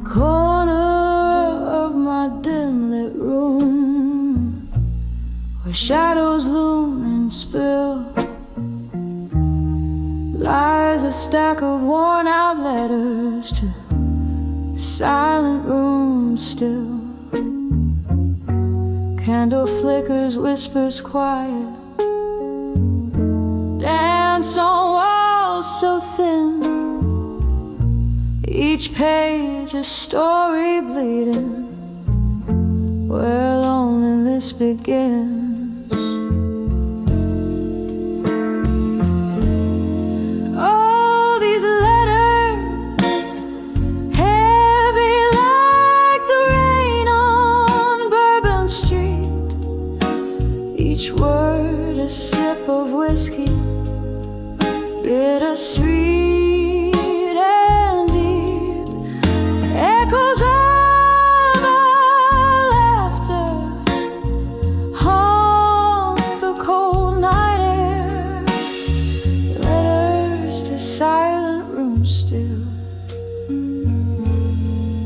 corner of my dim lit room, where shadows loom and spill, lies a stack of worn out letters to silent room still. Candle flickers, whispers quiet, dance on walls so thin, each page a story bleeding, where loneliness begins. Oh, these letters, heavy like the rain on Bourbon Street, each word a sip of whiskey, bittersweet.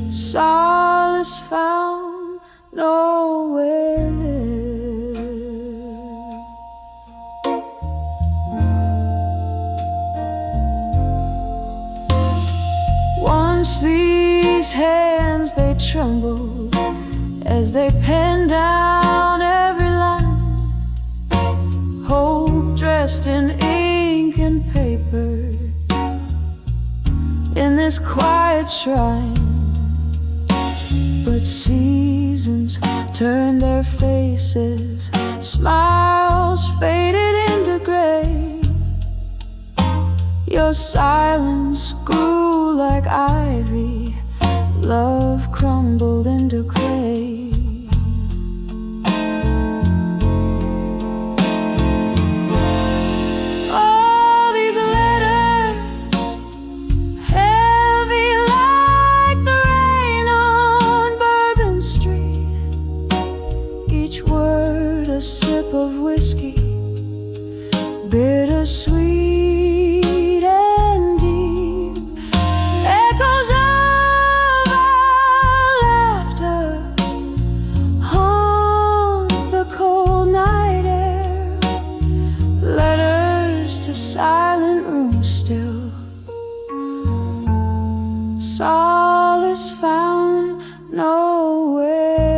Solace found nowhere. Once these hands they trembled as they penned down every line, hope dressed in ink and paper in this quiet shrine. But seasons turned their faces, smiles faded into gray. Your silence grew like ivy, love crumbled into clay. A sip of whiskey, bittersweet and deep, echoes of our laughter haunt the cold night air, letters to silent rooms still, solace found nowhere.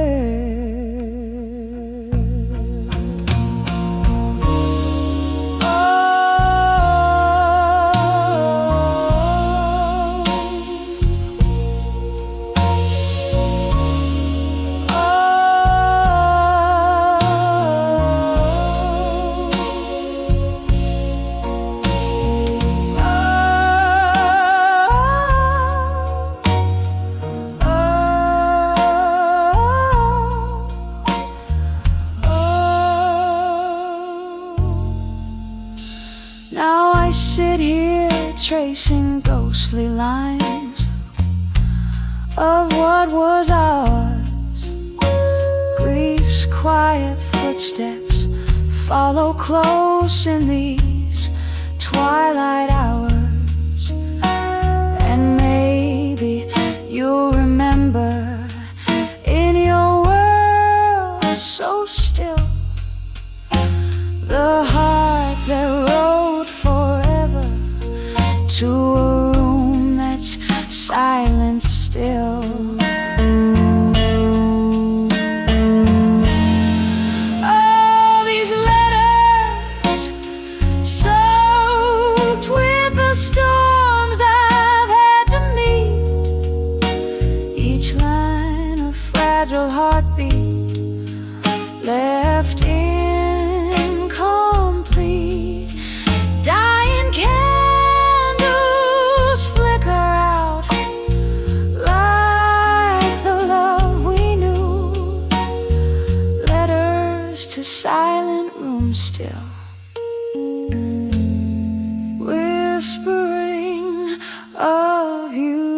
Now I sit here tracing ghostly lines of what was ours. Grief's quiet footsteps follow close in these twilight hours. And maybe you'll remember in your world so still the heart that rode forever to a room that's silent still. Oh, these letters soaked with the storms I've had to meet, each line a fragile heartbeat left incomplete. Dying candles flicker out like the love we knew, letters to silent rooms still, whispering of you.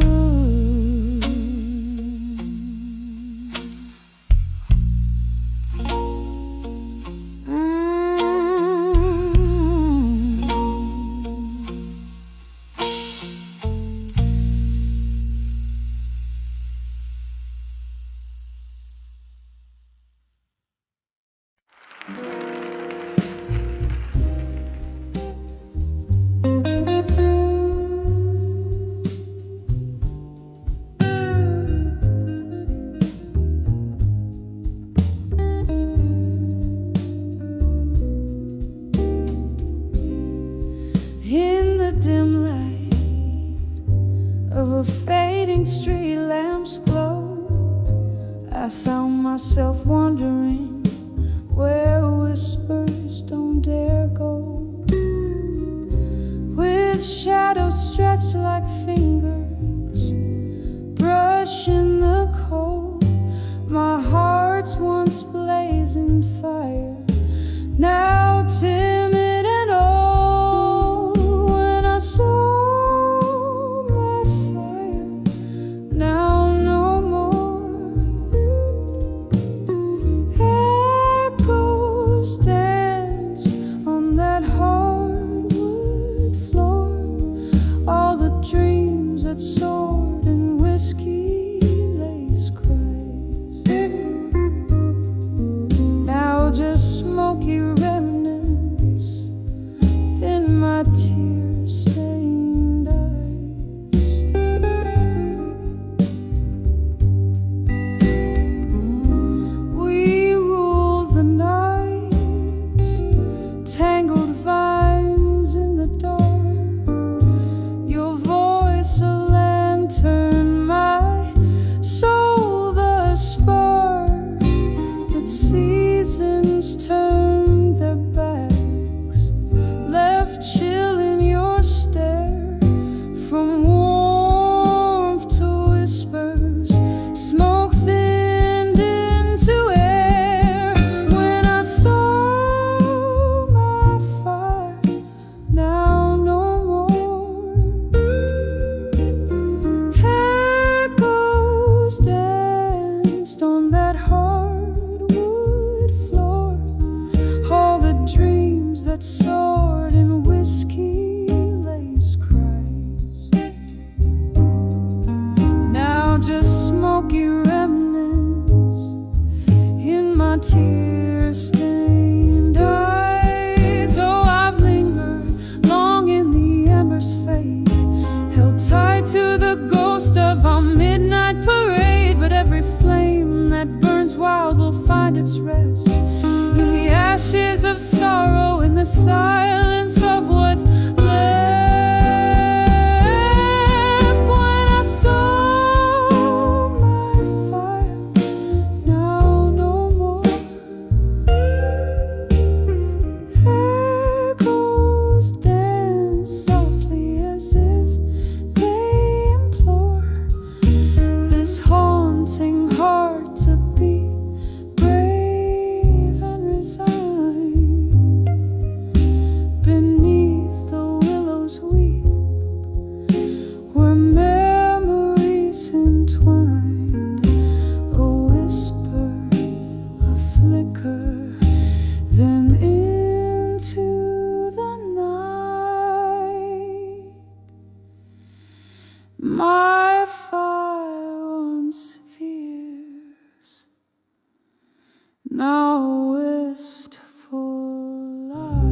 a fading street lamp's glow, I found myself wondering where whispers don't dare go. With shadows stretched like fingers, brushing the cold. My heart's once blazing fire, now timid and old. When I saw my fire, now no more. Echoes dance on that hardwood floor. All the dreams that soared in whiskey lace cries, now just smoky remnants in my tear-stained eyes. We ruled the nights, tangled vines in the dark. Your voice a lantern, my soul the spark. But seasons turned their backs, left chill in your stare. From warmth to whispers, smoke thinned into air. When I saw my fire, now no more. Echoes danced on that hardwood floor. All the dreams that soared in whiskey lace cries, now just smoky remnants in my tear-stained eyes. Oh, I've lingered long in the embers fade, held tight to the ghost of our midnight parade. But every flame that burns wild will find its rest in the ashes of sorrow, in the silence of what's left. When I saw my fire, now no more. Echoes dance softly as if they implore this haunting heart to be brave and resigned. Beneath the willows weep, where memories entwined. A whisper, a flicker, then into the night. My fire once fierce, now wistful light.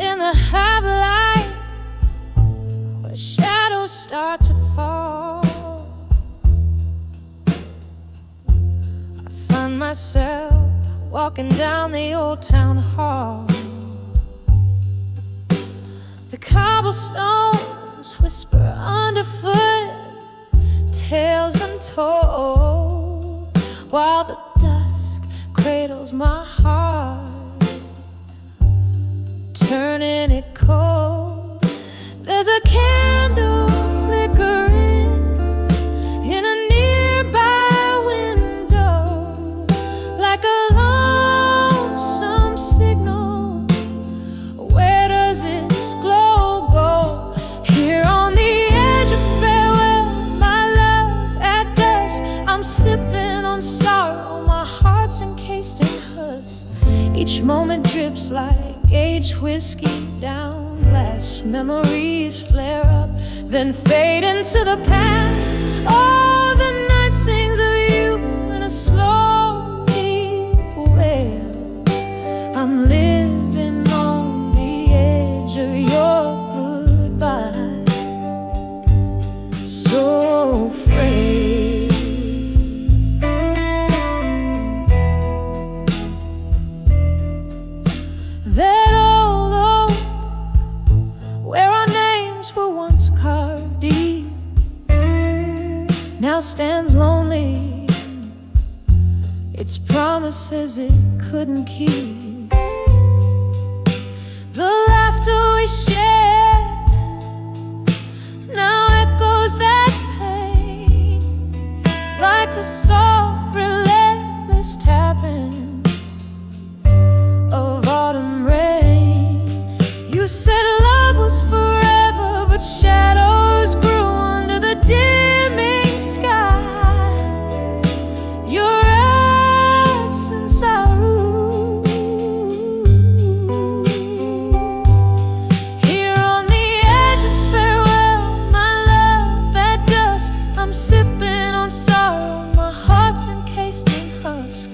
In the half light, where shadows start to fall, I find myself walking down the old town hall. The cobblestones whisper underfoot, tales untold, while the dusk cradles my heart, turning it cold. There's a candle flickering in a nearby window, like a lonesome signal. Where does its glow go? Here on the edge of farewell, my love, at dusk I'm sipping on sorrow. My heart's encased in husk. Each moment drips like aged whiskey down glass. Memories flare up, then fade into the past. Oh, the night sings now stands lonely. Its promises it couldn't keep. The laughter we shared now echoes that pain, like the soft, relentless tapping of autumn rain. You said love was forever, but shadows grew under the dimming sky. Your absence I rue. Here on the edge of farewell, my love at dusk, I'm sipping on sorrow, my heart's encased in husk.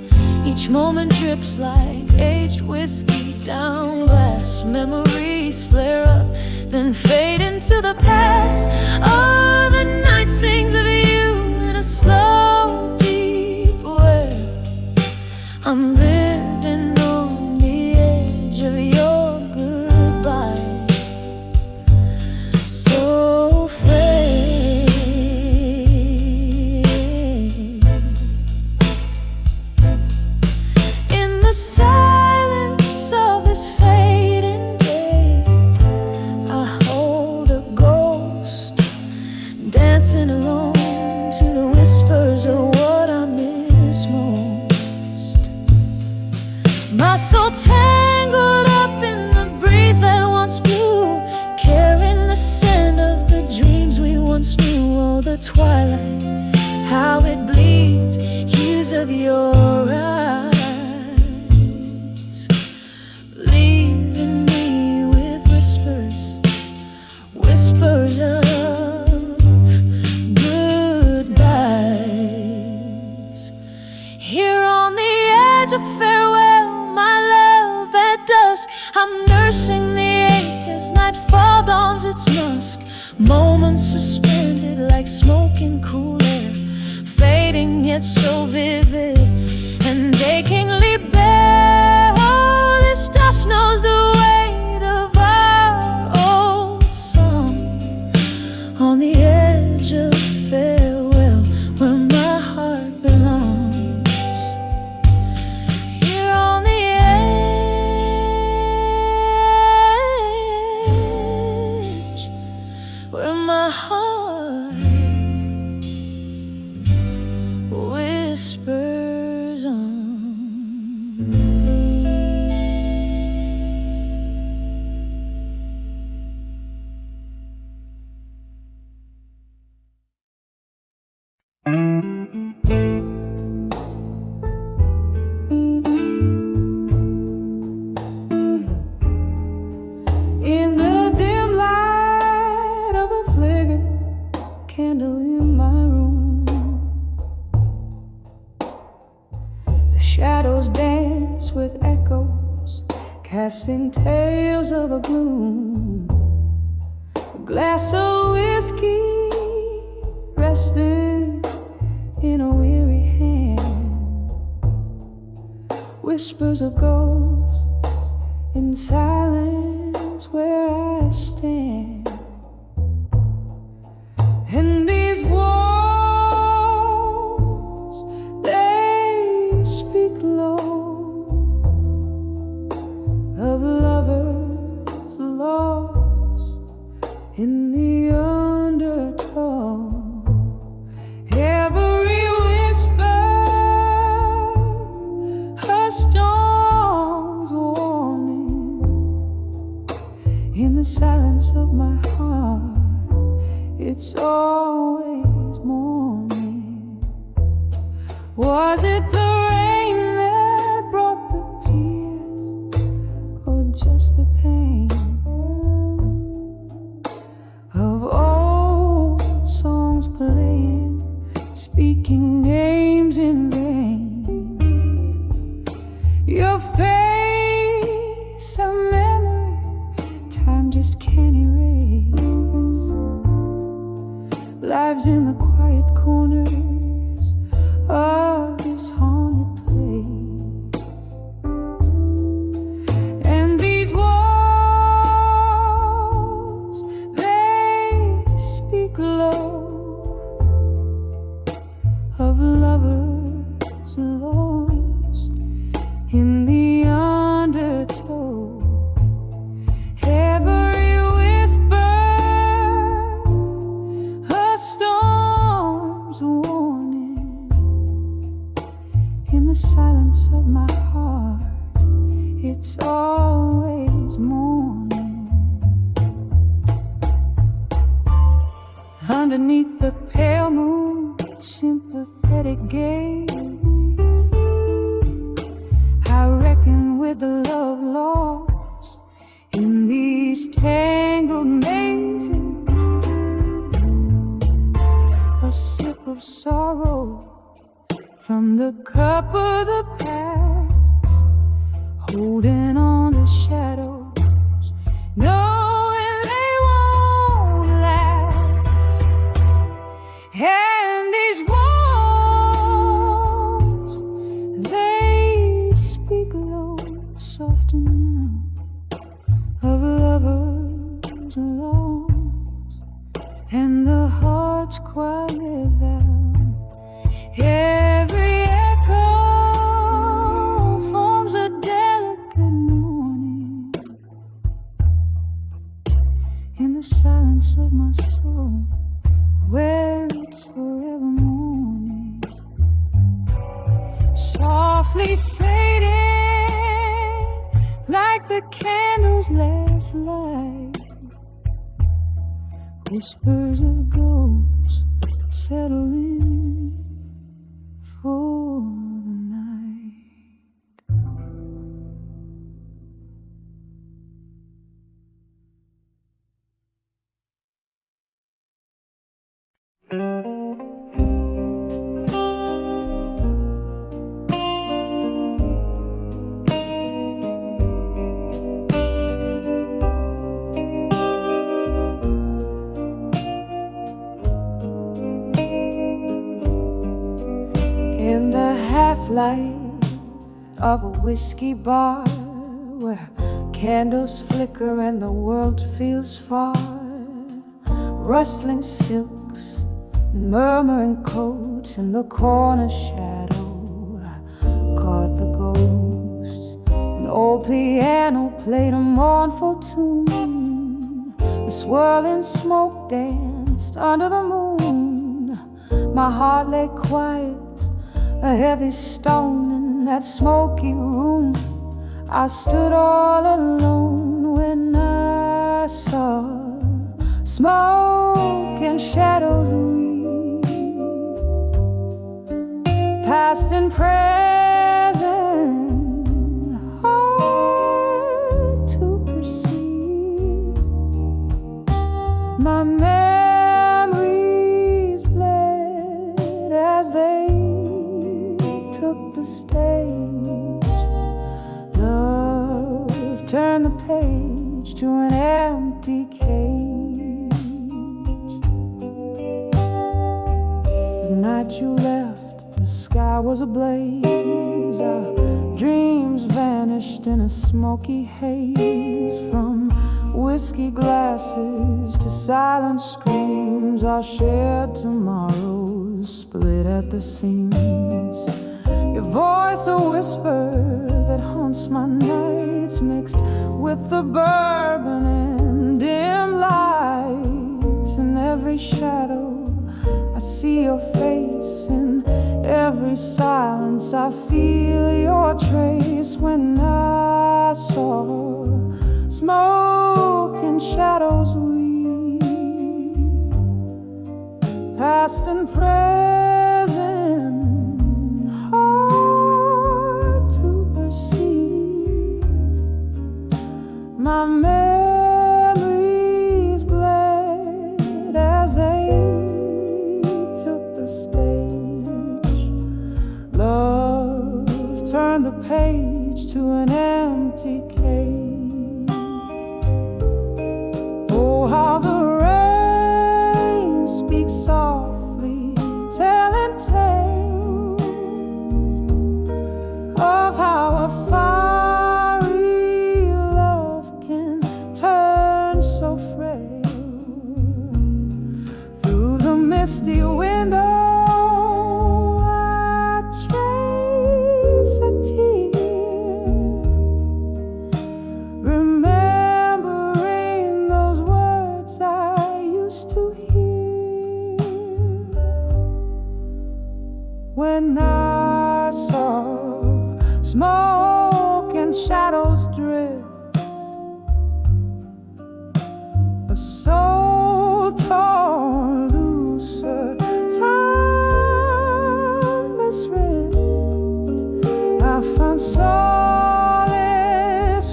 Each moment drips like aged whiskey down glass. Memories flare up, then fade into the past. Oh, the night sings of you in a slow, deep way. I'm living on the edge of your goodbye, so afraid. In the silence of this fading day, I hold a ghost dancing alone to the whispers of what I miss most. My soul tangled up in the breeze that once blew, carrying the scent of the dreams we once knew. Oh, the twilight, how it bleeds, hues of your eyes, leaving me with whispers, whispers of goodbyes. Here on the edge of farewell, my love at dusk, I'm nursing the ache as nightfall dawns its musk. Moments suspended like smoke in cool air, fading yet so vivid and achingly bare. Oh, this dust knows the weight of our old song. On the edge of farewell, where my heart belongs. Here on the edge, where my heart whispers on. In the dim light of a flickering candle in my room, the shadows dance with echoes, casting tales of a gloom. A glass of whiskey resting in a weary hand, whispers of ghosts in silence where I stand. And these walls, they speak low of lovers lost in the undertow. Every whisper, a storm's warning. In the silence of my heart, it's always morning. Was it the rain that brought the tears, or just the pain of old songs playing, speaking names in vain? Your face, a memory time just can't erase. Lives in the quiet corners of this haunted place. And these walls, they speak low the silence of my heart, it's always morning. Underneath the pale moon, sympathetic gaze, I reckon with the love lost in these tangled mazes. A sip of sorrow from the cup of the past, holding on to shadows, knowing they won't last. And these walls, they speak low, soft and loud, of lovers lost, and the heart's quiet vow. Every echo forms a delicate mourning in the silence of my soul, where it's forever morning, softly fading like the candle's last light. Whispers of ghosts settle in for the night. In the half-light of a whiskey bar, where candles flicker and the world feels far, rustling silks, murmuring coats in the corner shadow, caught the ghosts. An old piano played a mournful tune, the swirling smoke danced under the moon. My heart lay quiet, a heavy stone in that smoky room. I stood all alone when I saw smoke and shadows weave, past and present, hard to perceive. My memories bled as they took the stage. Love turned the page to an empty cage. The night you left, the sky was ablaze. Our dreams vanished in a smoky haze. From whiskey glasses to silent screams, our shared tomorrows split at the seams. Your voice a whisper that haunts my nights, mixed with the bourbon and dim lights. In every shadow I see your face, in every silence I feel your trace. When I saw smoke and shadows weave, past and present, hard to perceive. My memories bled as they took the stage. Love turned the page to an empty cage. Oh, how the rain speaks softly, telling tales of how a fiery love can turn so frail. Through the misty window I trace a tear, remembering those words I used to hear when I saw smoke and shadows drift. A soul torn loose, a timeless rift. I found solace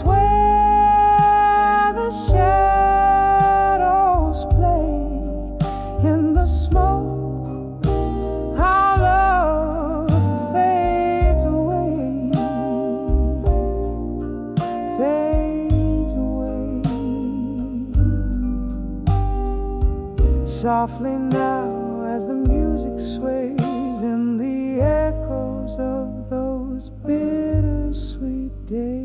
where the shadows play. In the smoke, our love fades away, fades away. Softly now as the music sways in the echoes of those bittersweet days.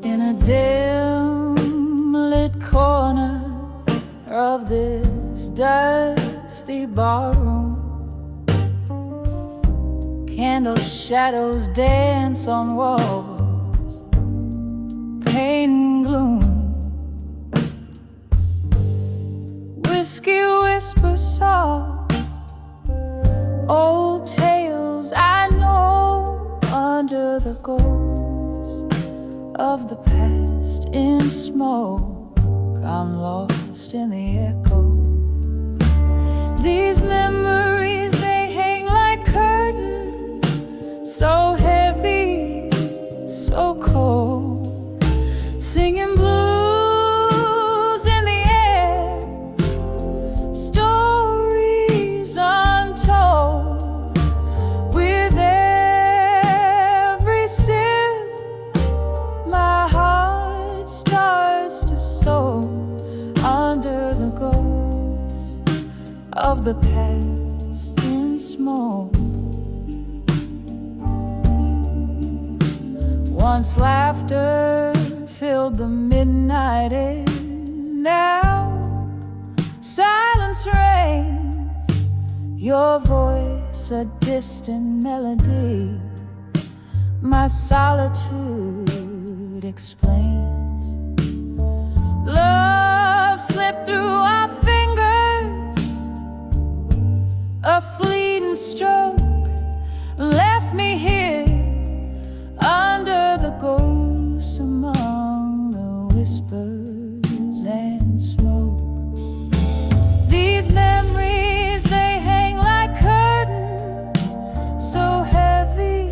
In a dim lit corner of this dusty barroom, candle shadows dance on walls, pain and gloom. Whiskey whispers soft, old tales I know under the ghost of the past in smoke. I'm lost in the echo. These memories, they hang like curtains, so heavy, so cold, singing blues in the air, stories untold. With every sip, my heart starts to soar under the ghost of the past in smoke. Once laughter filled the midnight air, now silence reigns, your voice a distant melody. My solitude explains. Love slipped through our fingers, a fleeting stroke left me here under the ghosts, among the whispers and smoke. These memories, they hang like curtains, so heavy,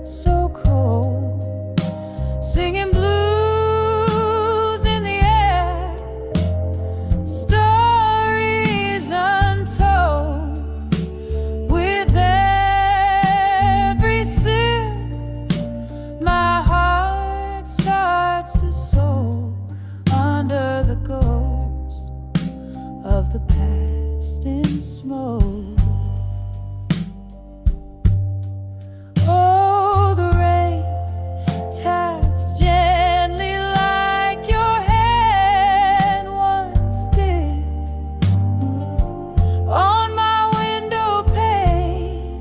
so cold, singing blues in the air, stories untold. With every sip, my heart starts to soar under the ghost of the past in smoke. Oh, the rain taps gently like your hand once did on my window pane,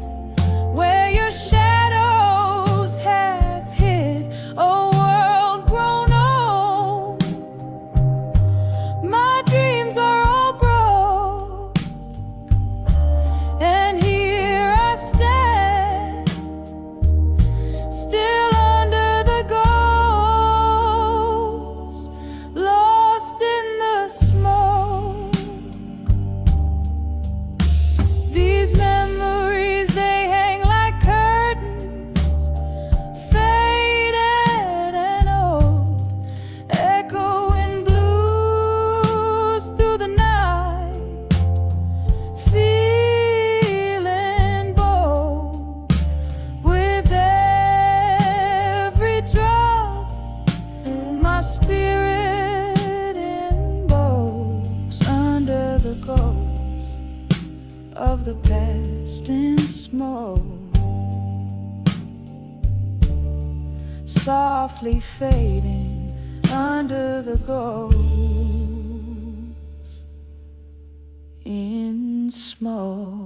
where your shadows have hid a world grown old. My dreams are all broke, and here I stand, still under the ghost, lost in the smoke. These memories, they hang like curtains, faded and old, echoing blues through the night, feeling bold. With every drop, my spirit invokes under the ghost of the past in smoke. Softly fading under the ghost in smoke.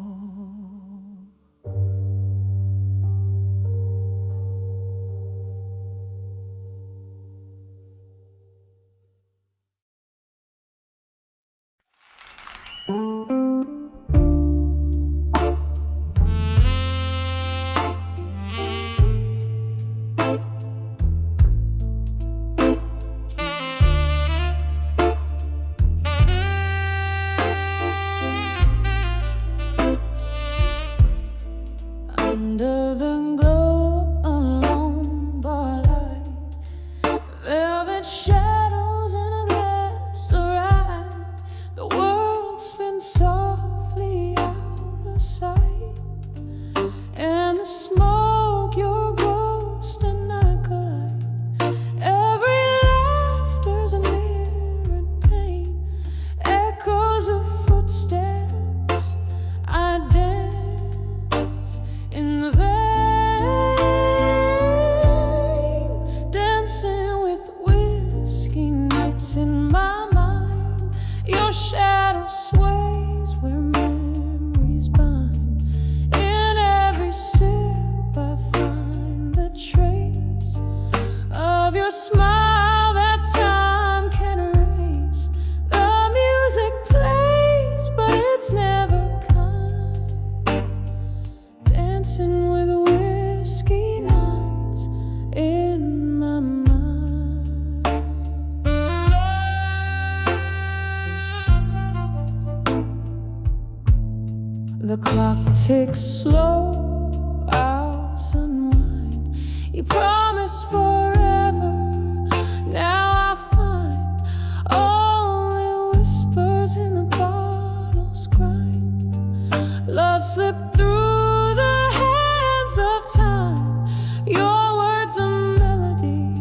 sip I find the trace of your smile that time can erase. The music plays, but it's never kind. Dancing with whiskey nights in my mind. The clock ticks slow, hours unwind. You promised forever, now I find only whispers in the bottle's grind. Love slipped through the hands of time. Your words a melody,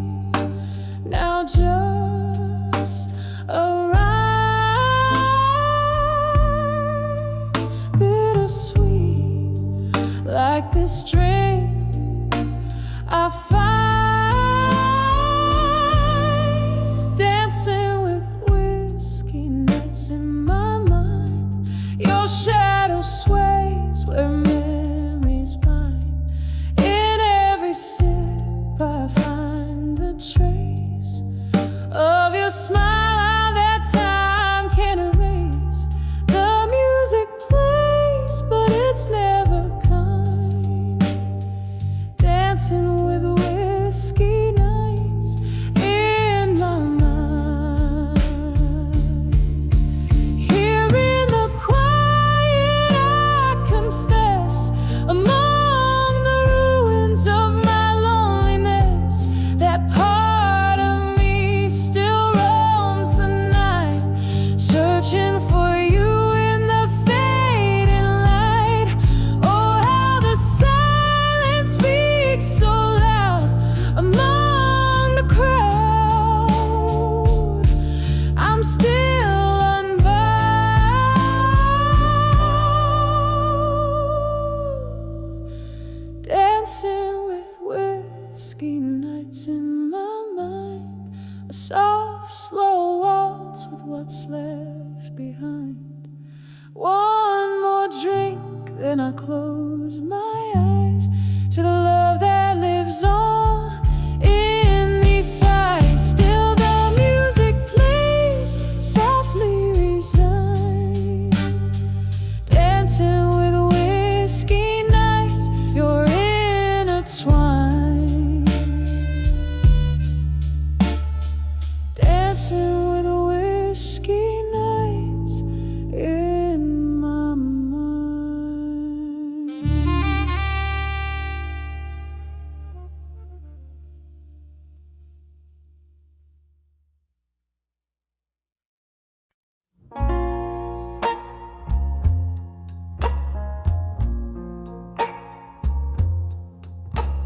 now just a rhyme. Bittersweet, like this dream I find. Dancing with whiskey nights in my mind. Your shadow sways where memories bind. In every sip I find the trace of your smile that time can erase. The music plays, but it's never kind. Dancing with whiskey nights in my mind. Here in the quiet I confess, among the ruins of my loneliness, that part of me still roams the night, searching for you in the fading light. Oh, how the silence speaks so loud among the crowd. I'm still unbound. Dancing with whiskey nights in my mind. A soft, slow waltz with what's left behind. One more drink, then I close my eyes to the love that lives on in these sighs. Still the music plays, softly resigned. Dancing with whiskey nights, you're intertwined. Dancing with whiskey nights in my mind.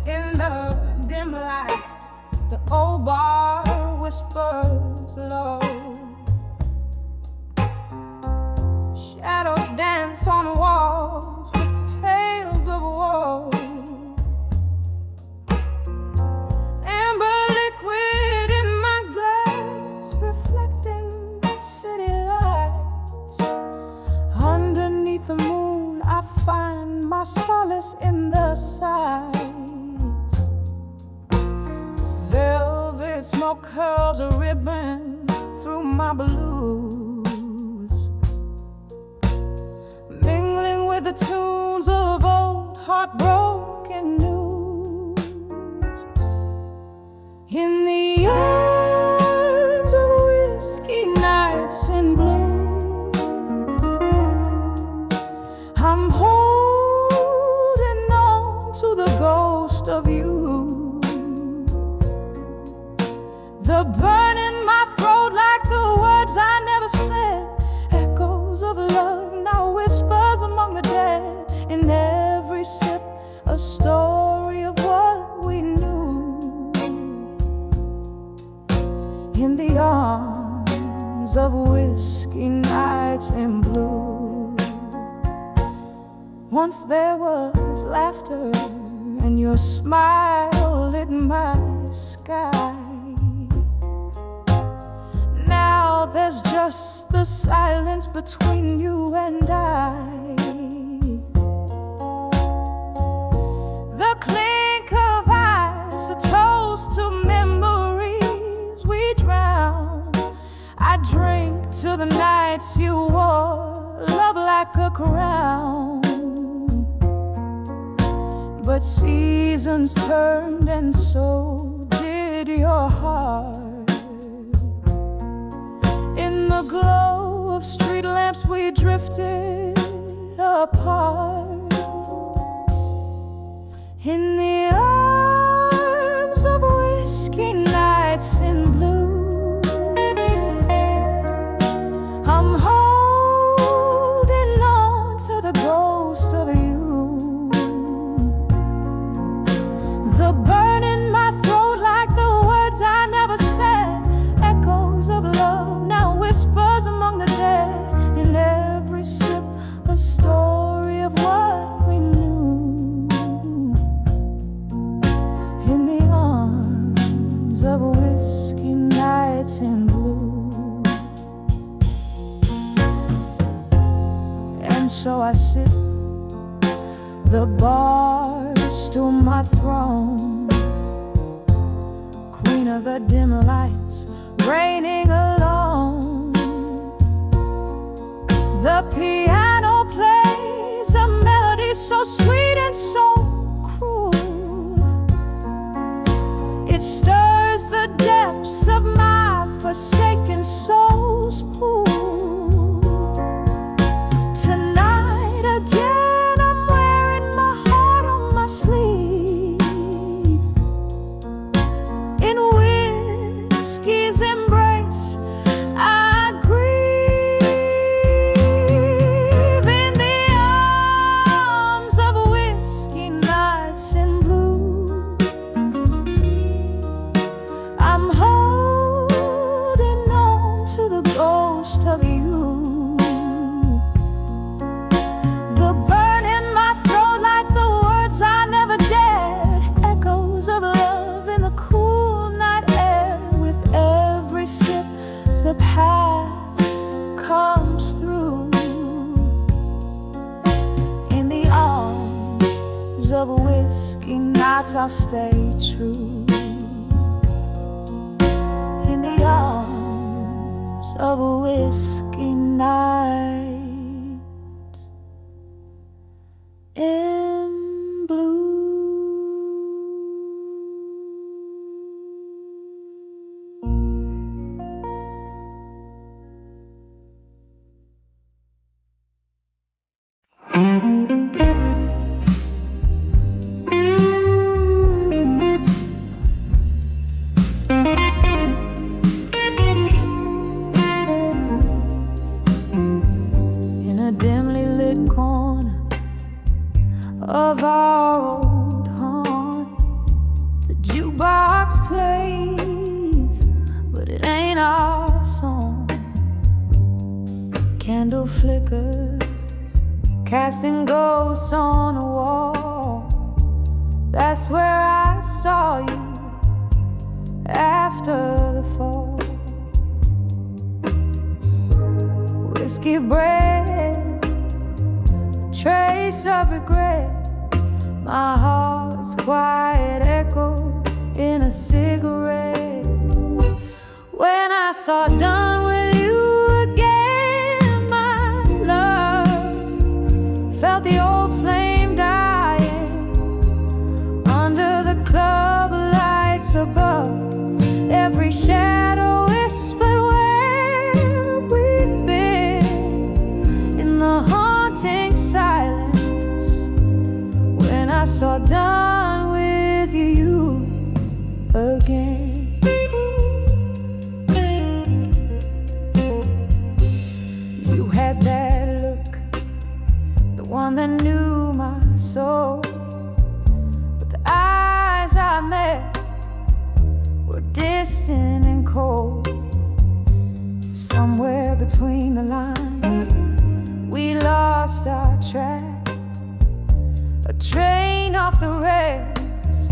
In the dim light, the old bar whispers low. Shadows dance on the walls with tales of woe. Amber liquid in my glass, reflecting city lights. Underneath the moon I find my solace in the sight. Velvet smoke curls a ribbon through my blues, mingling with the tunes of old heartbroken news. In the arms of whiskey nights in bloom, I'm holding on to the ghost of you. The burn in my throat like the words I never said. Echoes of love now whispers among the dead. In every sip a story of what we knew. In the arms of whiskey nights in blue. Once there was laughter and your smile lit my sky. Now there's just the silence between you and I. to the nights you wore love like a crown. But seasons turned and so did your heart. In the glow of street lamps we drifted apart. In the arms of whiskey nights in blue, I'm holding on to the ghost of you. The burn in my throat like the words I never said, echoes of love now whispers among the dead. In every sip a story of what we knew. In the arms of whiskey nights in blue. And so I sit, the bar stool my throne, queen of the dim lights, reigning alone. The piano plays a melody so sweet and so cruel. It stirs the depths of my forsaken soul's pool. Tonight again I'm wearing my heart on my sleeve. In whiskey's embrace I grieve. In the arms of whiskey nights in blue, I'm holding on to the ghost of you. The burn in my throat like the words I never dared, echoes of love in the cool night air. With every sip the past comes through. In the arms of whiskey nights I'll stay true. In the arms of a whiskey night in blue. In a dimly lit corner of our old haunt, the jukebox plays, but it ain't our song. Candle flickers, casting ghosts on the wall. That's where I saw you after the fall. Whiskey bread, trace of regret, my heart's quiet echo in a cigarette. When I saw done with you again, my love, felt the old flame dying under the club lights above. Every shadow whispered where we'd been in the haunting silence. When I saw done with you again. You had that look, the one that knew my soul. But the eyes I met were distant and cold. Somewhere between the lines we lost our track. A train off the rails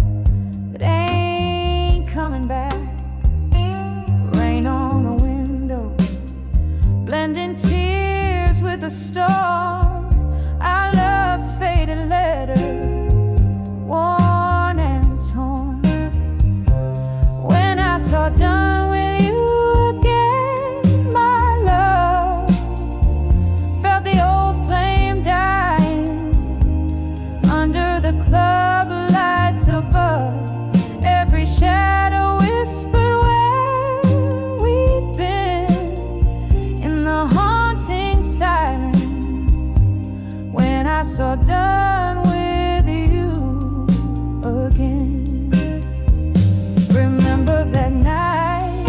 that ain't coming back. Rain on the window, blending tears with the storm. Our love's faded letter, worn and torn. When I saw done with you again, my love, saw done with you again. Remember that night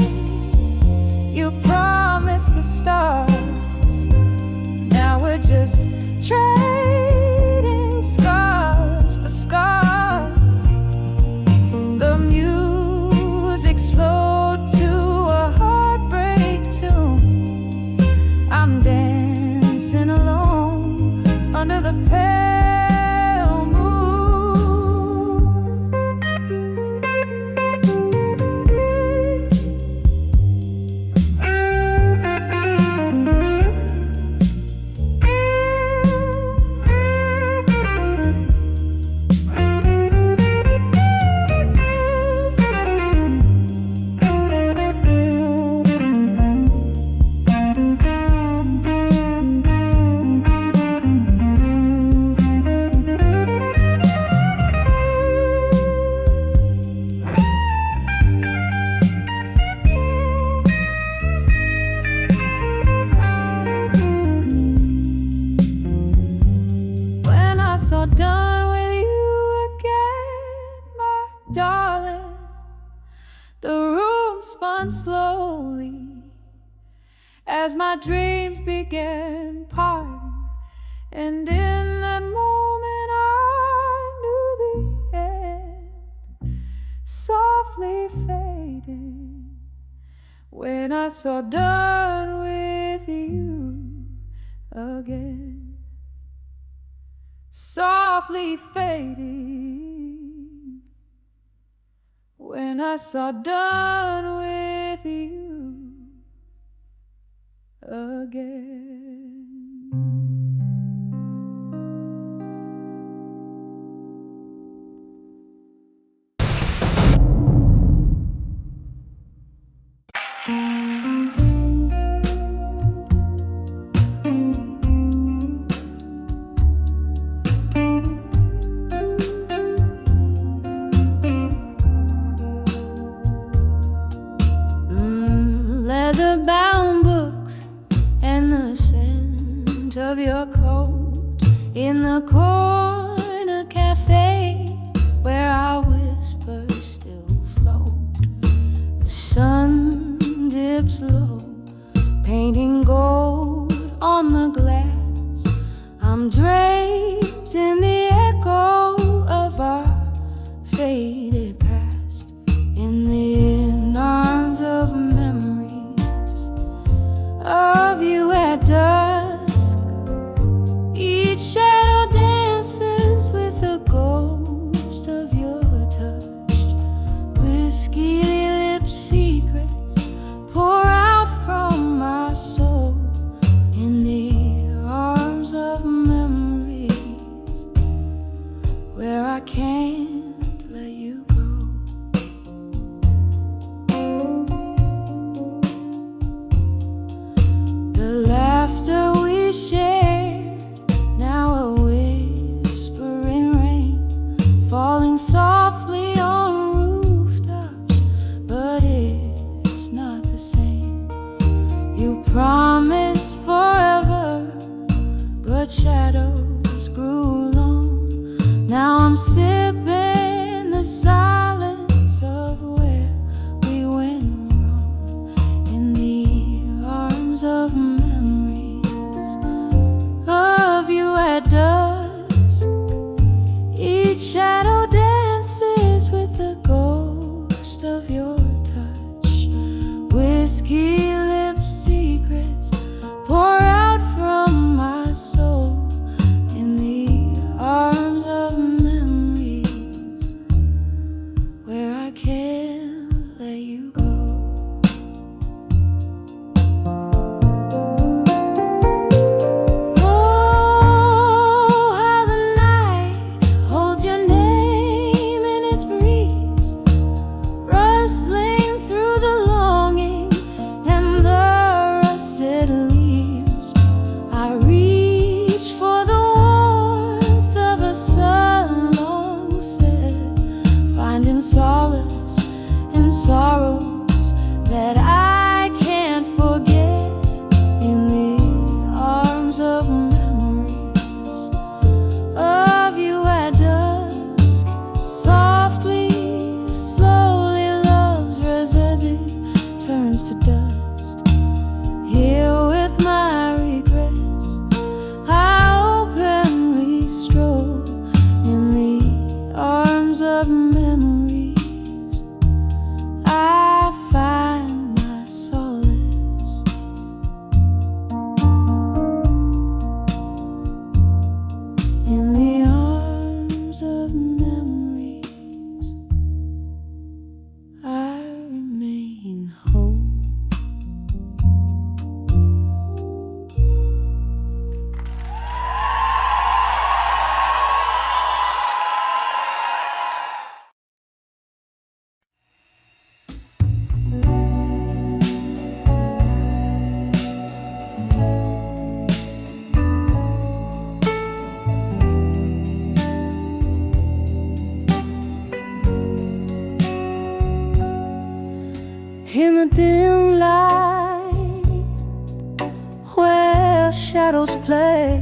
you promised the stars. Now we're just trading scars for scars. The music slowed to a heartbreak tune. I'm dancing alone under the pale moon. Done with you again, my darling. The room spun slowly as my dreams began parting, and in that moment I knew the end softly faded when I saw done with you again. Softly fading when I saw done with you again. Leather-bound books and the scent of your coat in the corner cafe where our whispers still float. The sun dips low, painting gold on the glass. I'm draped in the echo of our faded past, in the arms of memory of you at dusk. Each shadow dances with the ghost of your touch. Whiskey lip secrets pour out from my soul in the arms of memories where I can't let you go. Laughter we shared, now a whispering rain, falling softly on rooftops, but it's not the same. You promised forever, but shadows grew long. Now I'm sipping the silence of where we went wrong, in the arms of of you at dusk. Each shadow dances with the ghost of your touch. Whiskey lip secrets pour out from my soul in the arms of memories In the dim light where shadows play,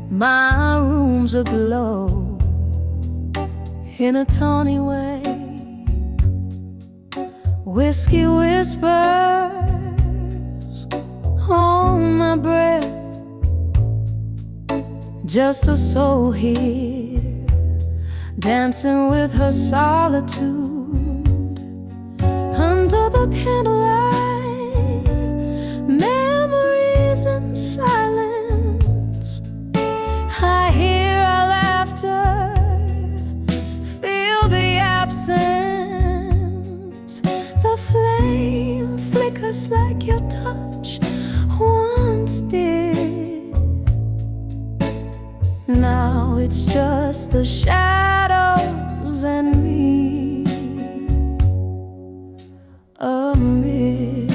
my room's aglow in a tawny way. Whiskey whispers on my breath, just a soul here dancing with her solitude. Under the candlelight, memories in silence. I hear our laughter, feel the absence. The flame flickers like your touch once did. Now it's just the shadows and me amid.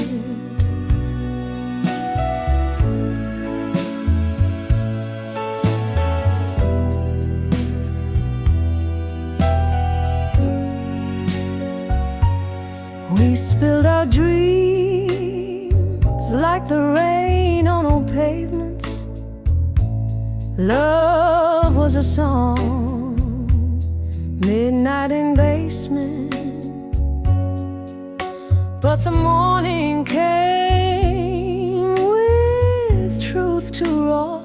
We spilled our dreams like the rain on old pavements. Love was a song, midnight in basement. But the morning came with truth to raw.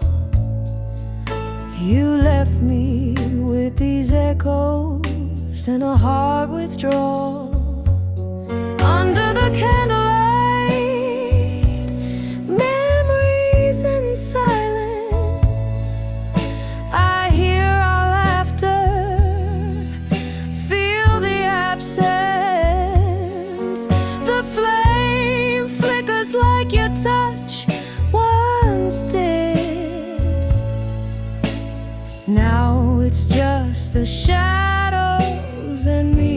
You left me with these echoes and a heart withdrawal. Under the candlelight, memories in silence. I hear our laughter, feel the absence. The flame flickers like your touch once did. Now it's just the shadows and me.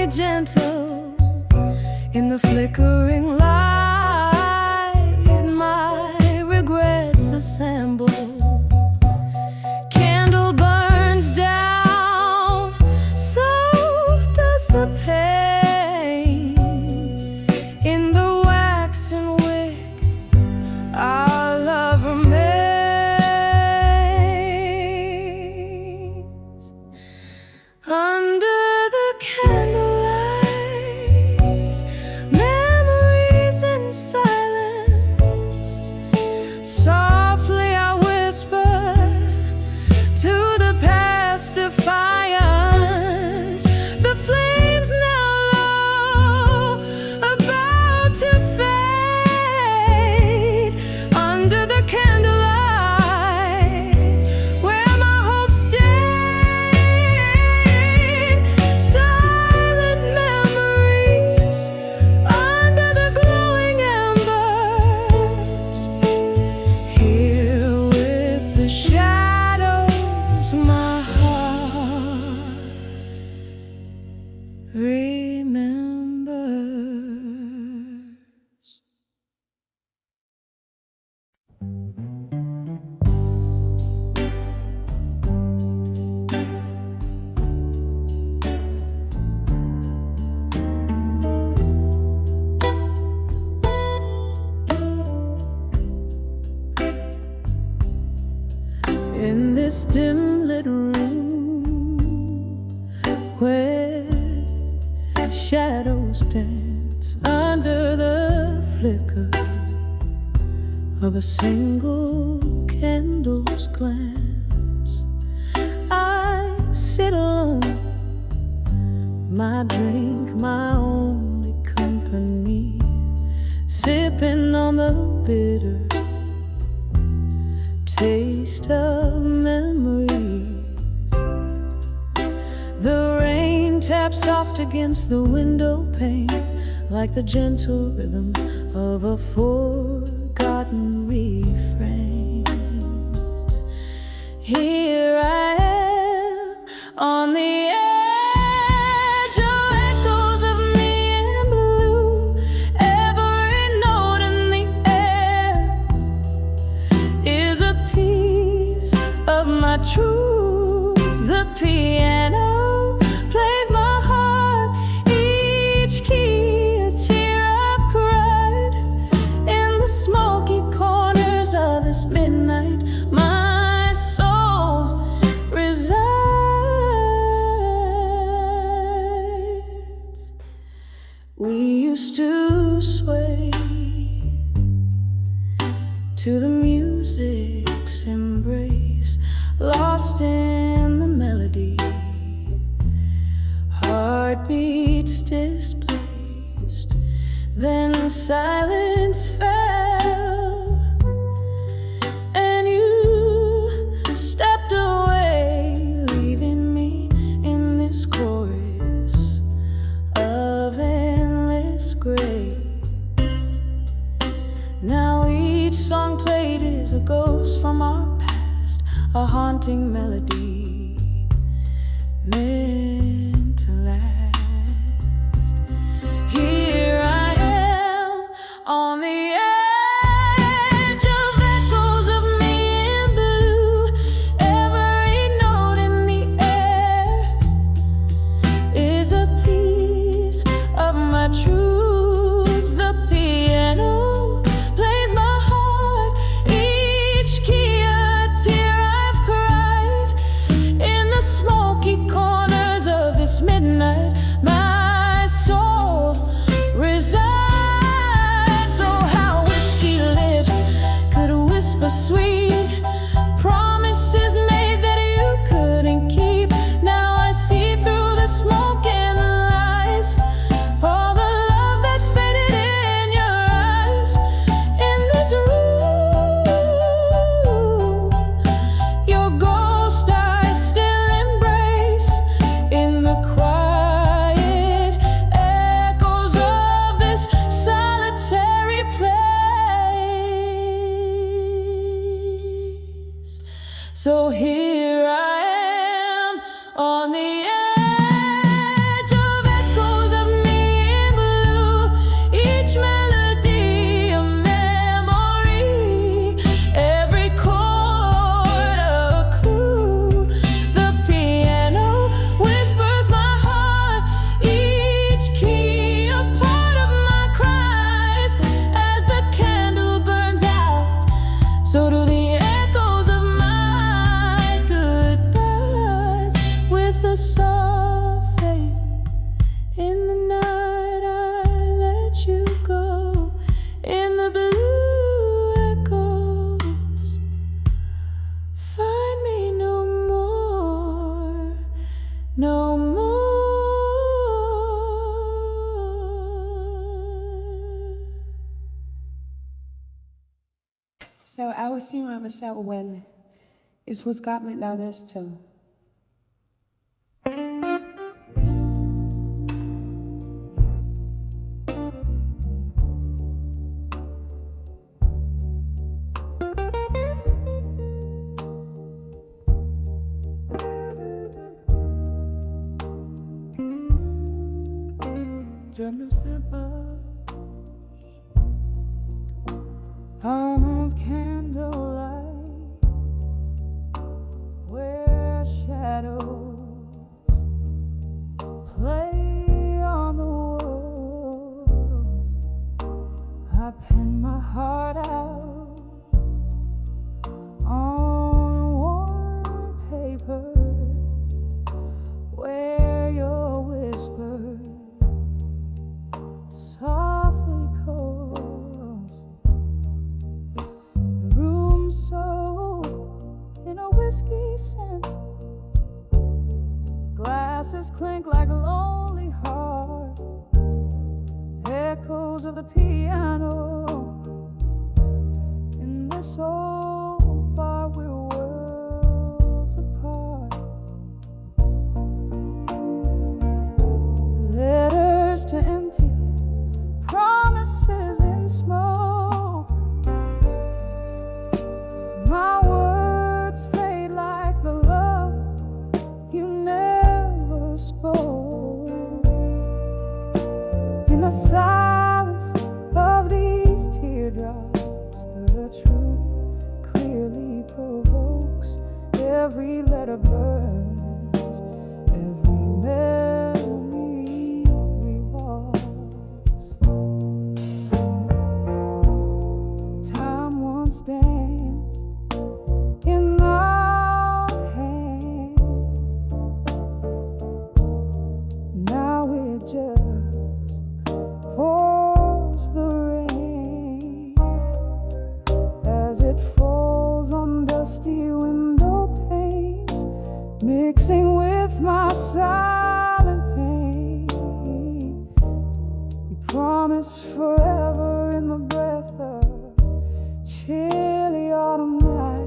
Gentle in the flickering light, my regrets assemble. Candle burns down, so does the pain. In the waxen wick, our love remains. Under the candle, silence. Softly I whisper to the past defiance. The flames now low, about to fade. Under the candlelight, where my hopes stayed. Silent memories under the glowing embers. Here with the shadows, my heart remembers. In this dim lit room where shadows dance under the flicker of a single candle's glance, I sit alone, my drink, my only company, sipping on the bitter taste of memories. The rain taps soft against the window pane, like the gentle rhythm of a forgotten refrain. Here I am on the edge of echoes of me in blue. Every note in the air truths. The piano plays my heart, each key a tear I've cried. In the smoky corners of this midnight, my soul resides. We used to sway to the music's embrace, lost in the melody, heartbeats displaced. Then silence fell, and you stepped away, leaving me in this chorus of endless gray. Now each song played is a ghost from our past, a haunting melody meant to last. Here I am on the edge of echoes of me in blue. Every note in the air is a piece of my truths. The piano plays my heart, each key a tear I've cried. In the smoky corners of this midnight, my soul resides. So how whiskey lips could whisper sweet promises made that you couldn't keep. Now I see through the smoke and the lies, all the love that faded in your eyes. In this room, your ghost I still embrace. In the quiet echoes of this solitary place. So here I am on the edge of echoes of me in blue. Each melody a memory, every chord a clue. The piano whispers my heart, each key a part of my cries. As the candle burns out, so do the echoes of my goodbyes. With a soft fade in the night, I let you go. In the blue echoes, find me no more, no more. So I was seeing myself when it was got me down this too. Gentle simple home of candlelight, where shadows play on the walls. I pen my heart out on warm paper, where your whisper softly calls. The room soaked in a whiskey scent, glasses clink like a lonely heart, echoes of the piano in this old bar. We're worlds apart. Letters to empty promises in smoke. My words fade like the love you never spoke. In the silence of these teardrops, the truth clearly provokes every letter burns, every memory revolves. Time once danced in our hand, now it just pours the rain as it falls on dusty window panes, mixing with my silent pain. You promise forever in the breath of chilly autumn night.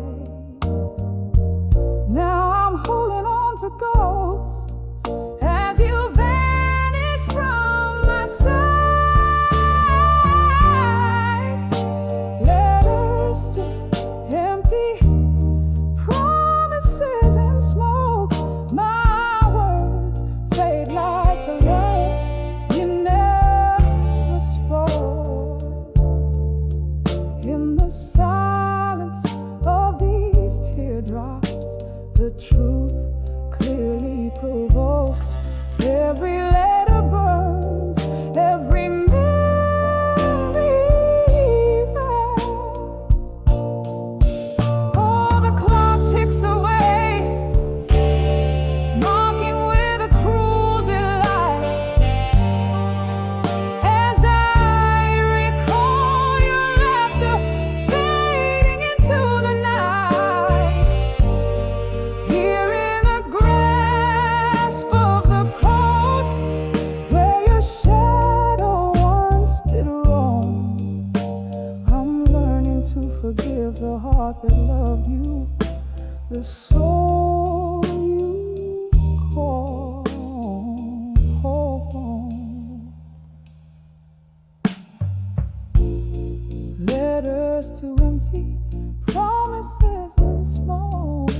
Now I'm holding on to ghosts as you vanish from my sight. Letters to empty promises and smoke. My words fade like the love you never spoke. In the silence of these teardrops, the truth clearly provokes. Every letter burns, every memory rests. Oh, the clock ticks away, mocking with a cruel delight, as I recall your laughter fading into the night. Here in the grasp of the cold, where your shadow once did roam, I'm learning to forgive the heart that loved you, the soul you call home. Letters to empty promises and smoke,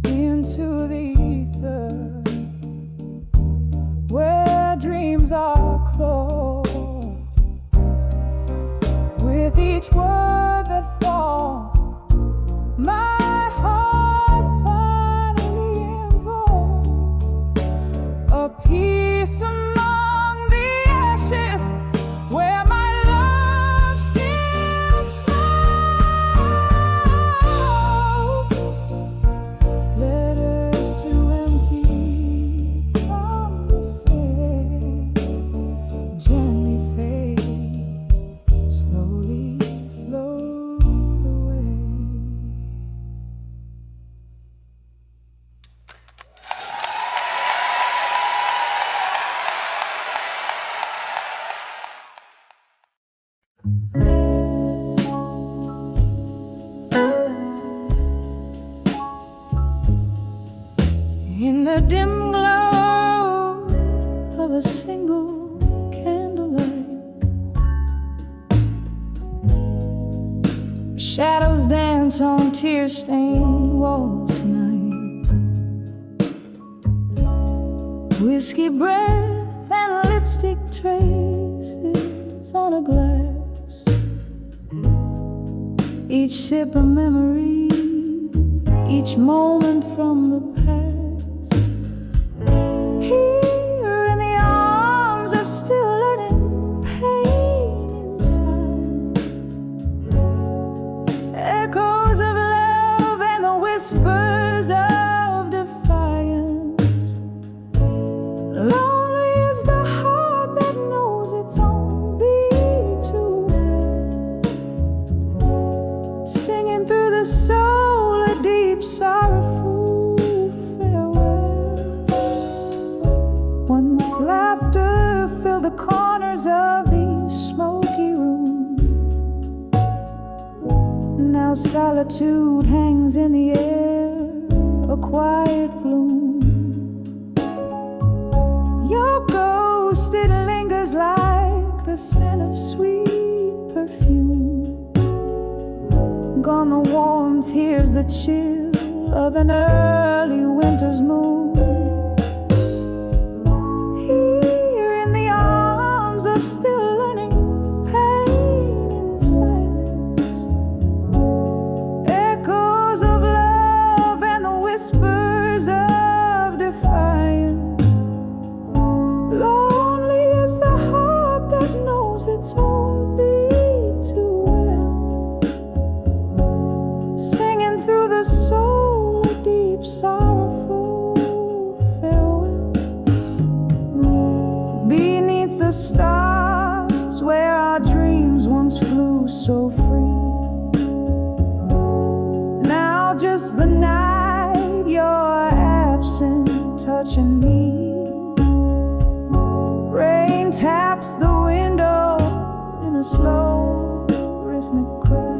into the ether where dreams are closed. With each word that falls, my heart finally invokes a peace among the ashes where my love still smokes. Letters to empty promises gently fade, slowly float away. In the dim glow of a single candlelight, shadows dance on tear-stained walls tonight. Whiskey breath and lipstick traces on a glass, each sip a memory, each moment from the past. Here in the arms of still learning pain inside, echoes of love and the whispers of defiance. Lonely is the heart that knows its own beat too well, singing through the soul a deep sorrowful farewell. Once laughter filled the corners of these smoky rooms, now solitude hangs in the air, a quiet gloom. Your ghost, it lingers like the scent of sweet perfume. Gone the warmth, here's the chill of an early winter's moon. Here in the arms of still learning pain in silence, echoes of love so free. Now just the night you're absent, touching me. Rain taps the window in a slow rhythmic cry,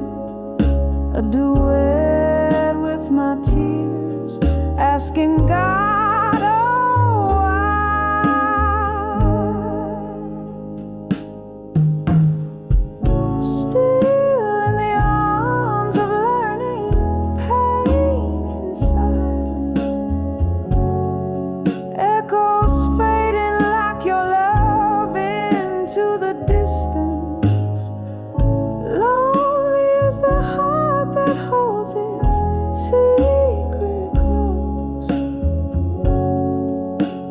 a duet with my tears, asking God, oh, why? Still in the arms of learning, pain in silence, echoes fading like your love into the distance. Lonely is the heart that holds its secret close,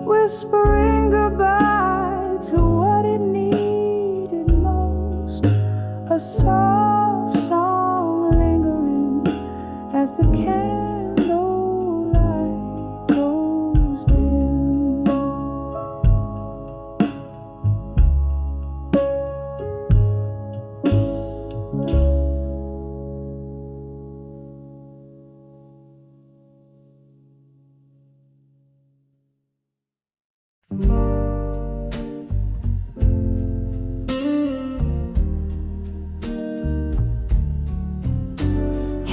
whispering goodbye to what it needed most. A soft song lingering as the candlelight goes dim.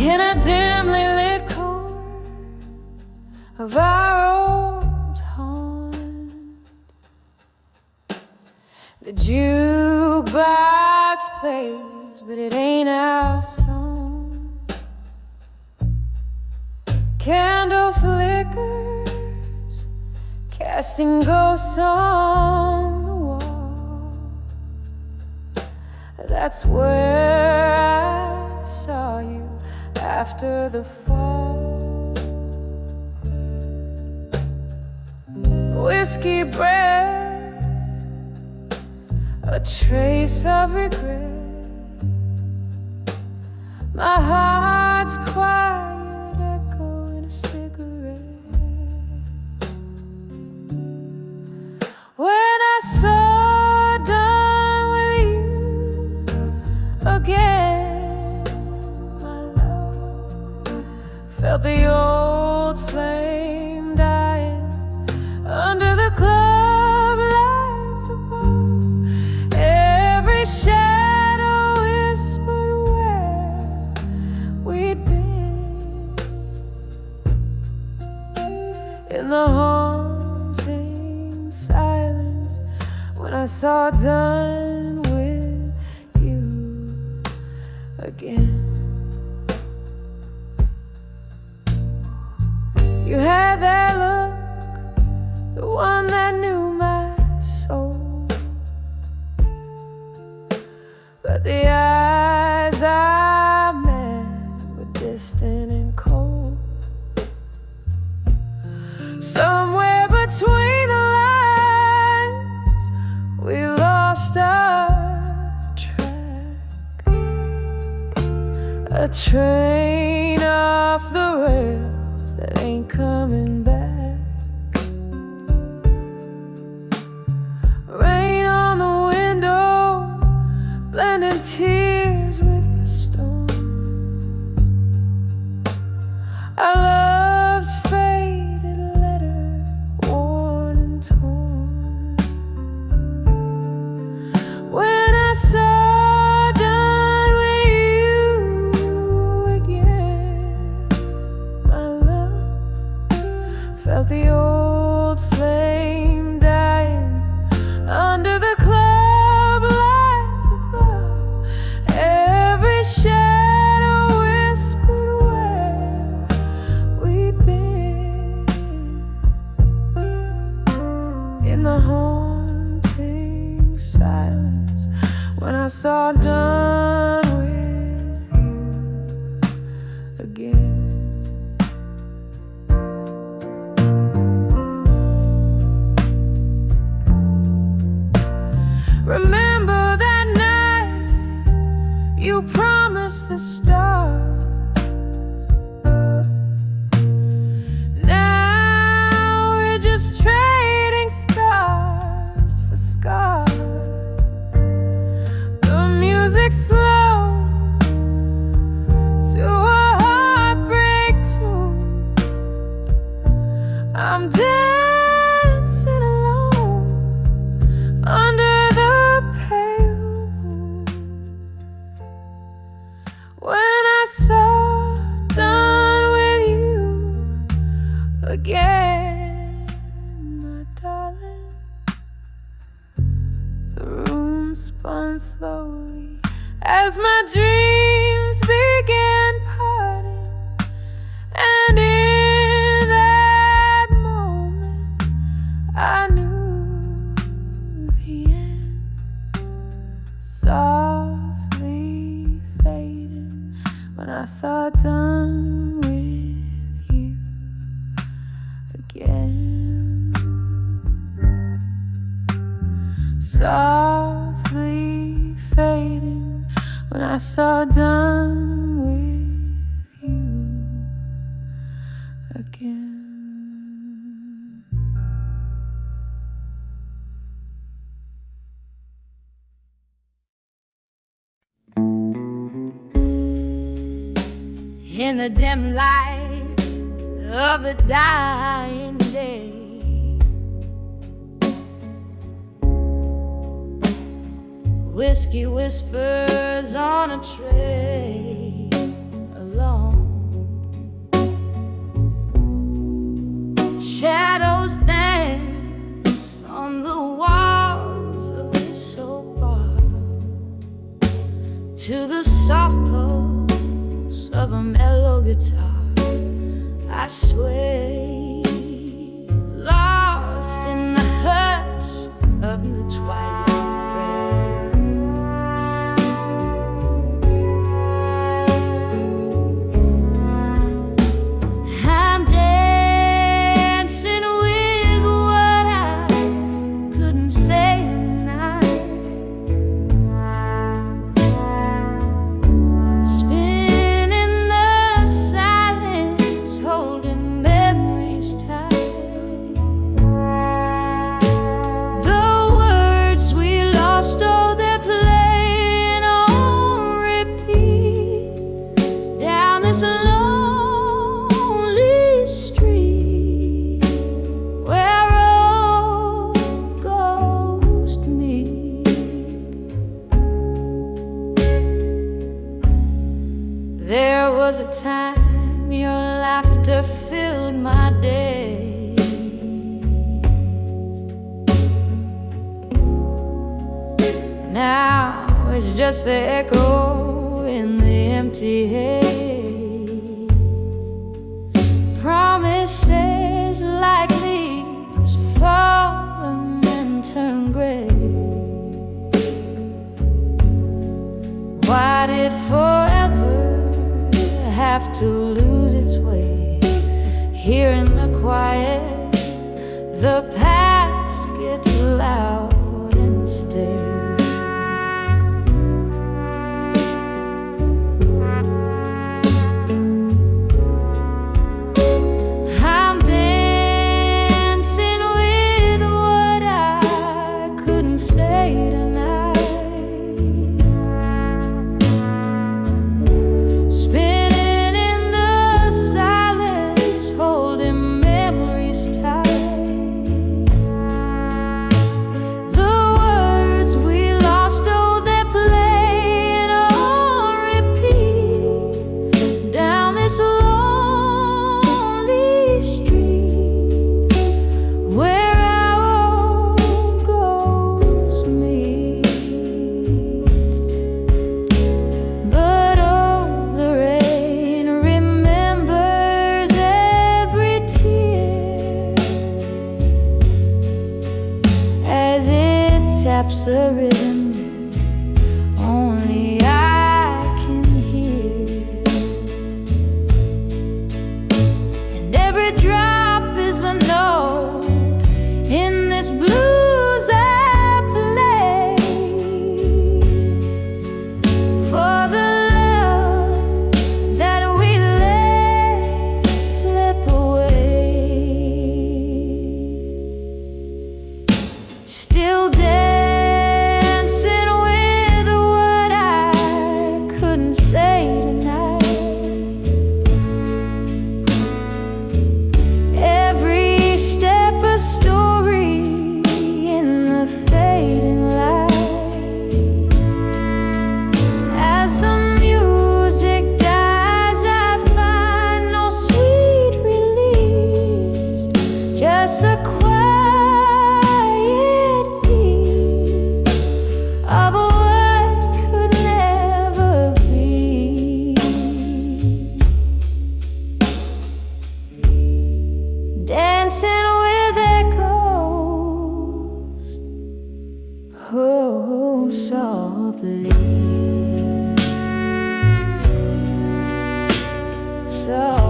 In a dimly lit corner of our old haunt, the jukebox plays, but it ain't our song. Candle flickers, casting ghosts on the wall. That's where I saw you after the fall. Whiskey breath, a trace of regret. My heart's quiet echo in a cigarette. When I saw done with you again, felt the old flame dying under the club lights above. Every shadow whispered where we'd been, in the haunting silence when I saw done with you again. You had that look, the one that knew my soul, but the eyes I met were distant and cold. Somewhere between the lines, we lost our track. A train off the rails that ain't coming back. Rain on the window, blending tears with the storm. Our love's faded letter, worn and torn. When I saw done with you again, my love felt the old flame dying under the club lights above. Every shadow whispered where we'd been, in the haunting silence when I saw done with you again. Remember that night you promised the stars. Now we're just trading scars for scars. The music slows spun slowly as my dreams began parting, and in that moment I knew the end. Softly fading when I saw done with you again. Softly fading when I saw done with you again. In the dim light of the dying day, whiskey whispers on a tray alone. Shadows dance on the walls of this soap bar to the soft pulse of a mellow guitar. I sway, lost in the hush of the twilight. Time your laughter filled my day. Now it's just the echo in the empty haze. Promises like leaves fall and then turn gray. Why did forever have to lose its way? Here in the quiet, the past gets loud and stays. I'm dancing with what I couldn't say tonight. Spinning in the silence, holding memories tight. The words we lost, oh, they're playing on repeat down this lonely street where our road goes meet. But oh, the rain remembers every tear as it taps a rhythm only I can hear. And every drop is a note in this blues I play for the love that we let slip away. Still dancing with what I couldn't say tonight. Every step a story in the fading light. As the music dies, I find no sweet release, just the quiet peace softly, softly.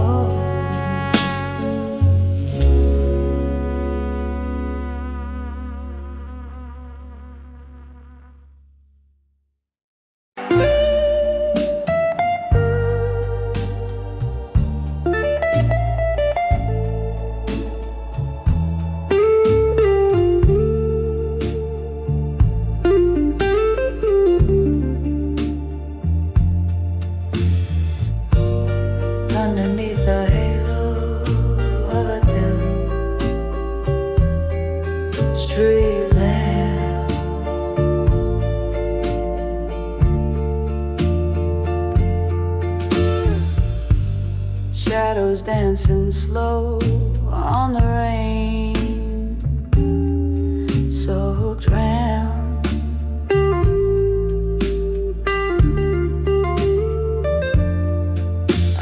Underneath the halo of a dim street lamp, shadows dancing slow on the rain, soaked round.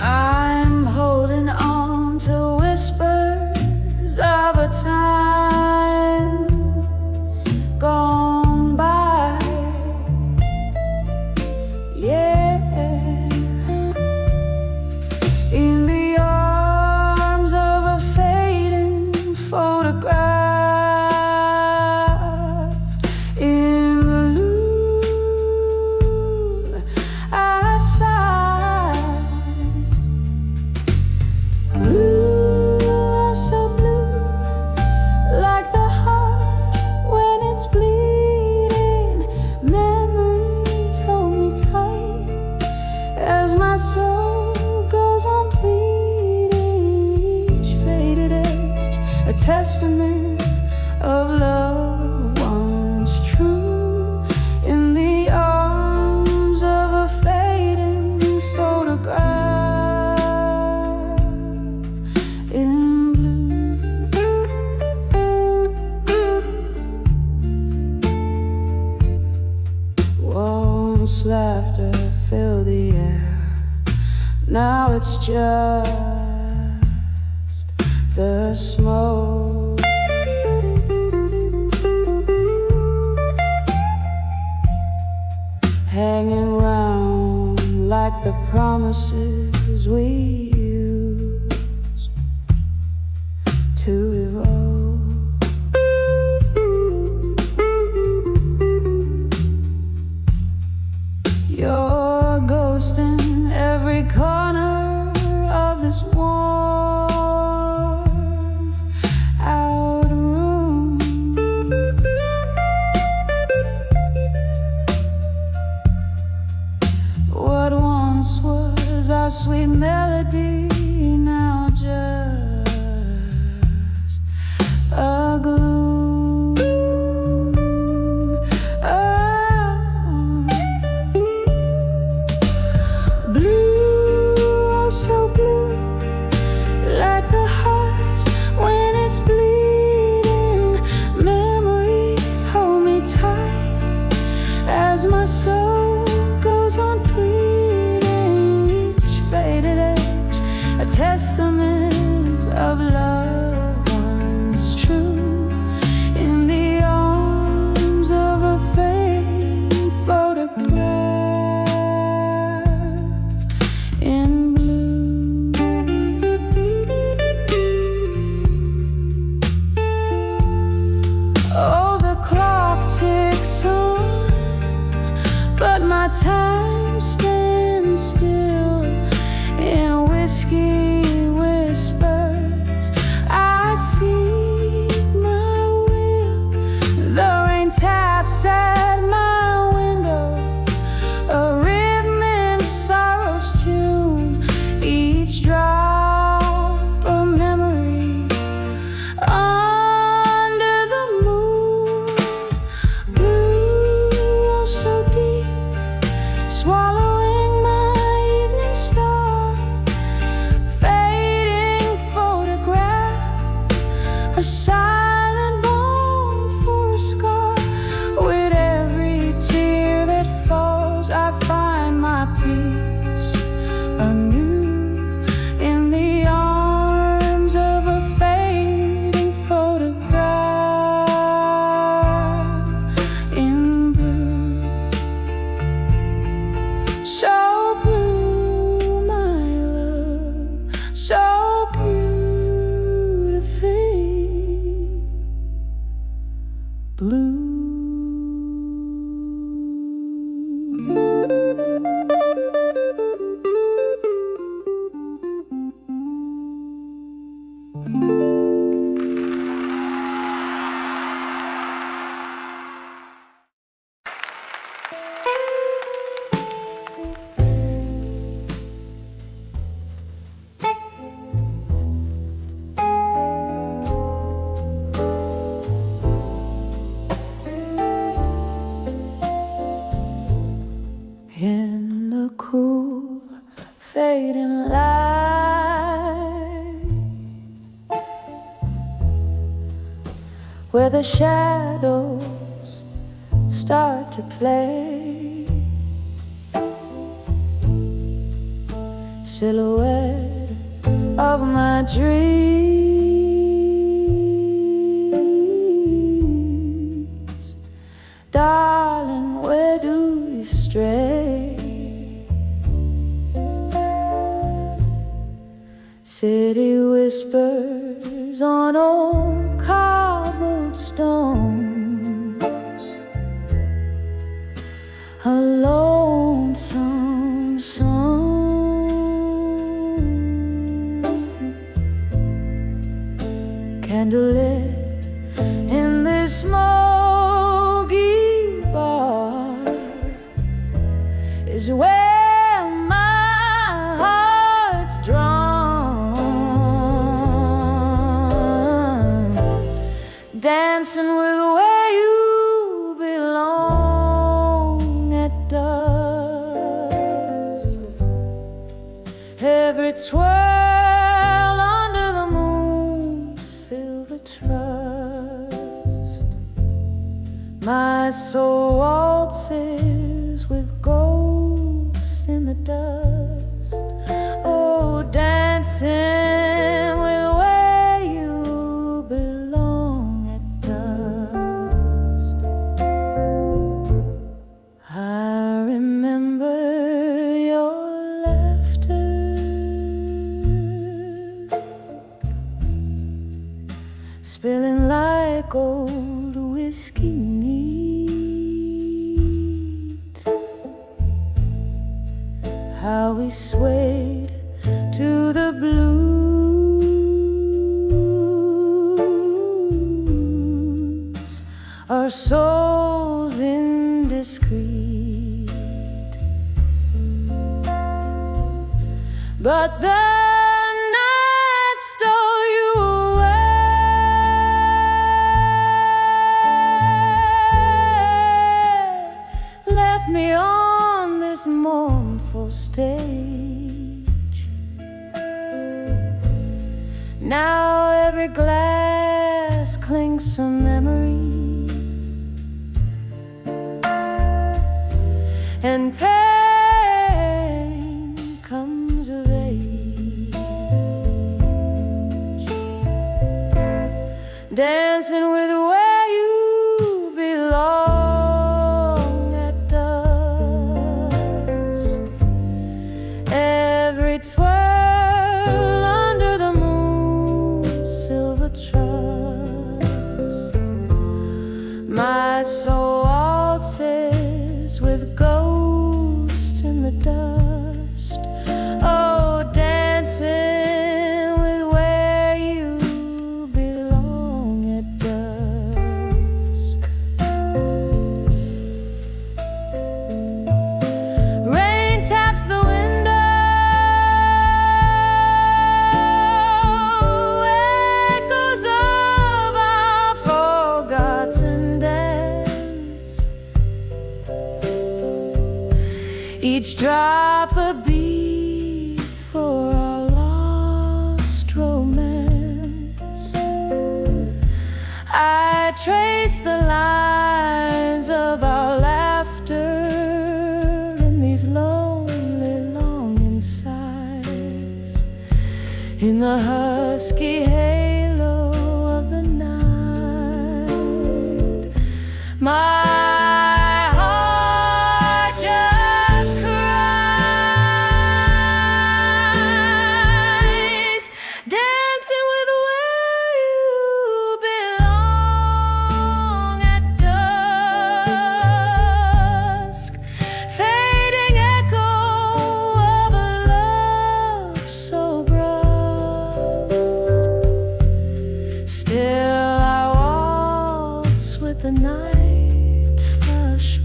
I'm holding on to whispers of a time gone by. Yeah, in the arms of a fading photograph. In blue, I sigh. Blue, oh so blue, like the heart when it's bleeding. Memories hold me tight as my soul goes on bleeding. Each faded edge, a testament of love once true. In the arms of a fading photograph. In blue, once laughter filled the air, now it's just the smoke. Hanging round like the promises we use to evolve. You're ghosting every corner of this warm out room. What once was our sweet melody, now just a gloom. Blue, oh so blue, like the heart when it's bleeding. Memories hold me tight as my soul goes on pleading. Each faded edge, a testament of love once true. In the arms of a fading photograph. In blue, oh, the clock ticks on, but my time stands still. In whiskey whispers, I seek my will. The rain taps at my window, a rhythm in sorrow's tune. Each drop a memory under the moon. Blue, oh so deep, swallowing my evening star. Fading photograph, a silent bone for a scar. With every tear that falls, I find my peace anew. In the arms of a fading photograph. In blue. so blue, my love, so beautifully blue. In the cool, fading light, where the shadows start to play, silhouette of my dreams, darling, where do you stray? City whispers on old cobblestones, a lonesome song, candlelit in this smoky bar is where my heart's drawn. Dancing with where you belong at dusk. Every twirl under the moon's silver trust. My soul waltzes with ghosts in the dust. Oh, dancing with where you belong. I remember your laughter, spilling like old whiskey neat. How we swayed to the blues, our souls indiscreet. But the night stole you away, left me on this mournful stage. Now every glass clinks a memory, and pain comes of age, dancing with where you belong at dusk. Every twirl under the moon's silver trust. My soul waltzes with ghosts in the dust. Oh, dancing with where you belong at dusk. Rain taps the window, echoes of our forgotten dance. Each drop a beat for our lost romance. I trace the lines of our laughter in these lonely longing sighs, in the husky halo of the night. My heart just cries.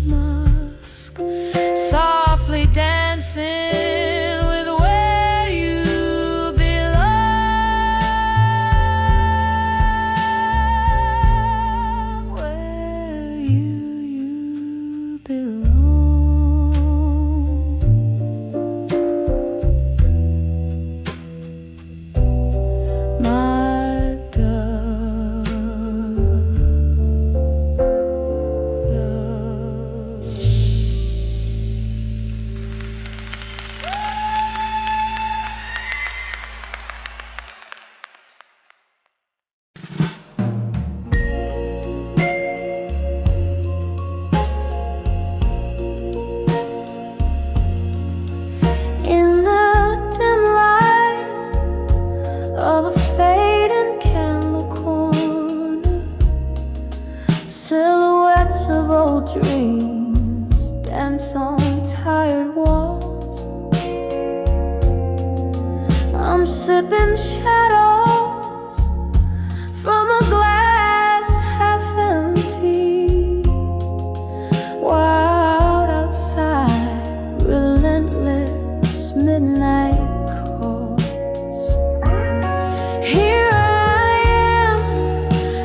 musk, softly dancing with where you belong, where you belong. My dove, in the dim light of a fading candle corner, silhouettes of old dreams dance on tired walls. I'm sipping shadows from a glass half empty, wild outside, relentless midnight calls. Here I am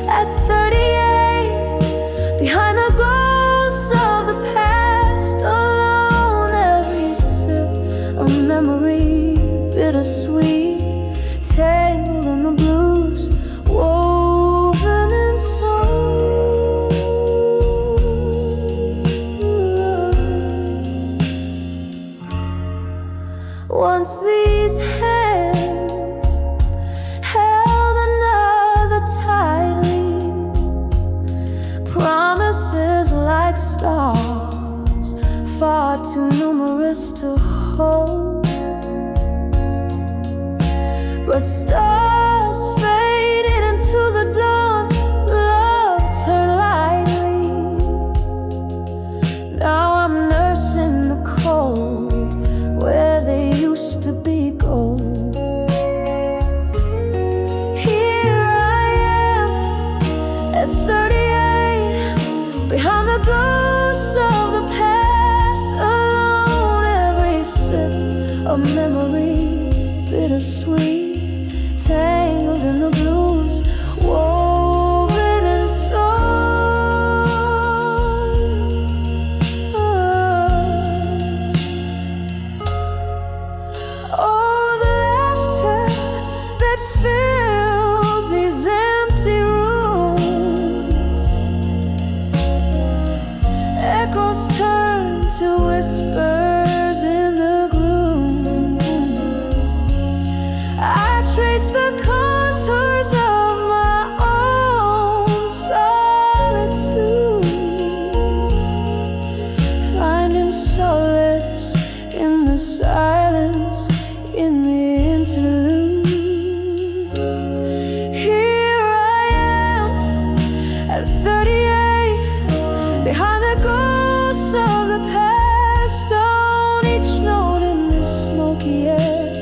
at 38, behind the ghosts of the past, alone. Every sip a memory, bittersweet, tangled in the blues, woven in soul. Once these hands held another tightly, promises like stars, far too numerous to hold. But stars faded into the dawn, love turned lightly. Now I'm nursing the cold where they used to be gold. Here I am at 38, behind the ghosts of the past, alone. Every sip a memory, bittersweet, tangled in the blues, woven in soul. Oh, the laughter that filled these empty rooms, echoes turn to whispers in the gloom. I trace the contours of my own solitude, finding solace in the silence, in the interlude. Here I am at 38, behind the ghosts of the past, on each note in this smoky air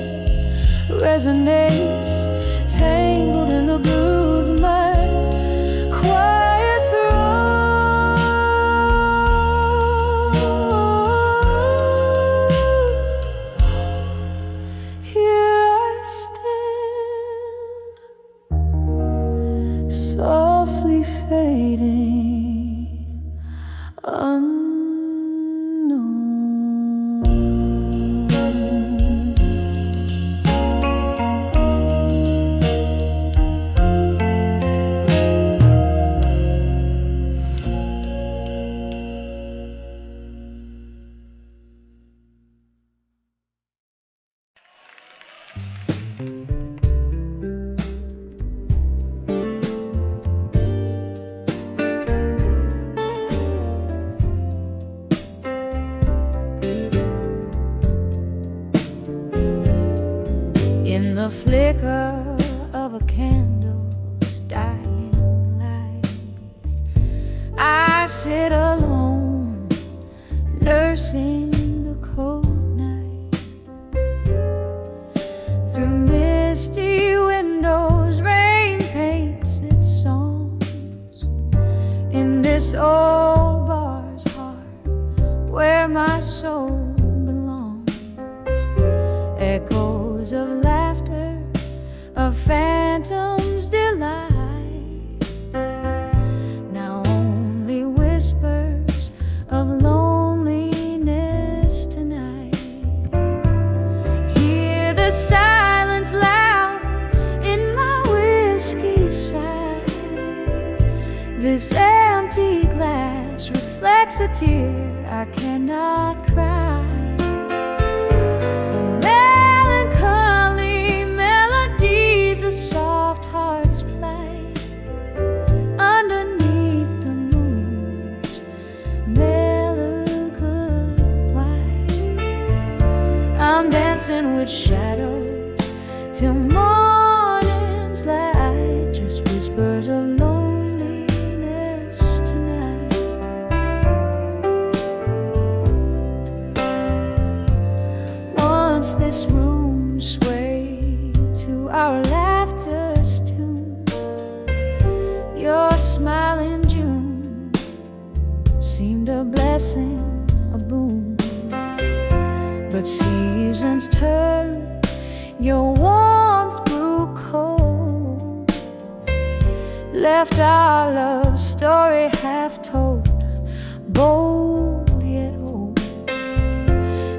resonates, tangled in the blues, my quiet throne. Here I stand, softly fading, unknown. In the flicker of a candle's dying light, I sit alone, nursing the cold night. Through misty windows, rain paints its songs in this old bar's heart. my soul belongs. Echoes of laughter, of phantom's delight. Now only whispers of loneliness tonight. Hear the silence loud in my whiskey side. This empty glass reflects a tear I cannot cry. Melancholy melodies of soft hearts play underneath the moon's melancholy white. I'm dancing with shadows till morning's light. Just whispers of loneliness tonight. Once this room swayed to our laughter's tune. Your smile in June seemed a blessing, a boon. But seasons turned, your warmth grew cold, left our love story half told, bold yet old.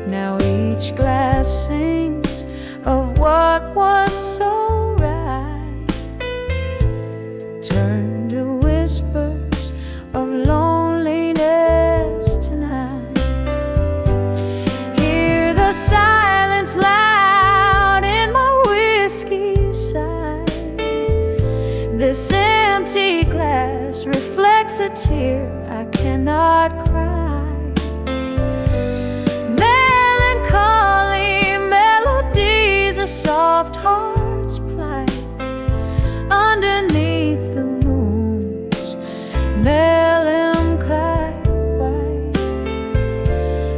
Now each glass sings of what was so right, turned to whispers of loneliness tonight. Hear the silence loud in my whiskey side. This empty glass reflects a tear I cannot cry. Melancholy melodies of soft hearts plight underneath the moon's melancholy white.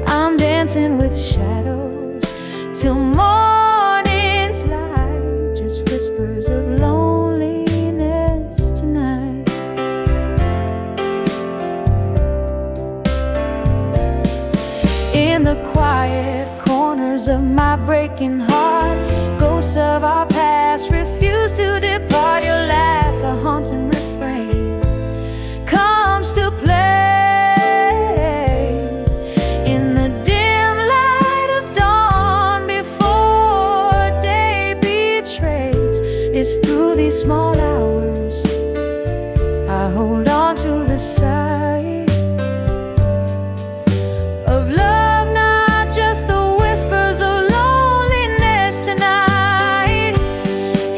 I'm dancing with shadows till morning's light. Just whispers of loneliness tonight. In the quiet corners of my breaking heart, ghosts of our past refuse to depart. Your laugh, a haunting refrain, comes to play in the dim light of dawn before day betrays. It's through these small hours I hold on to the sight of love, not just the whispers of loneliness tonight.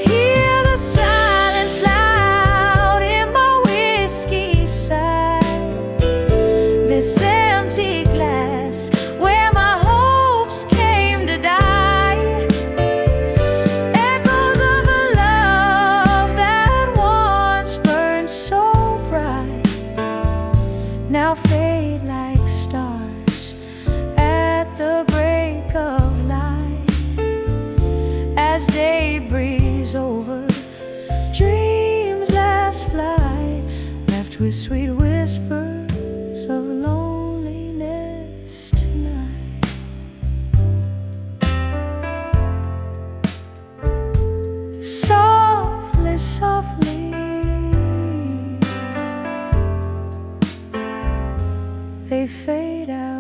Hear the silence loud in my whiskey side. This empty glass where my hopes came to die. Echoes of a love that once burned so bright now fade like stars at the break of light. As day breathes over dreams last flight, left with sweet whispers of loneliness tonight. Softly, softly, they fade out.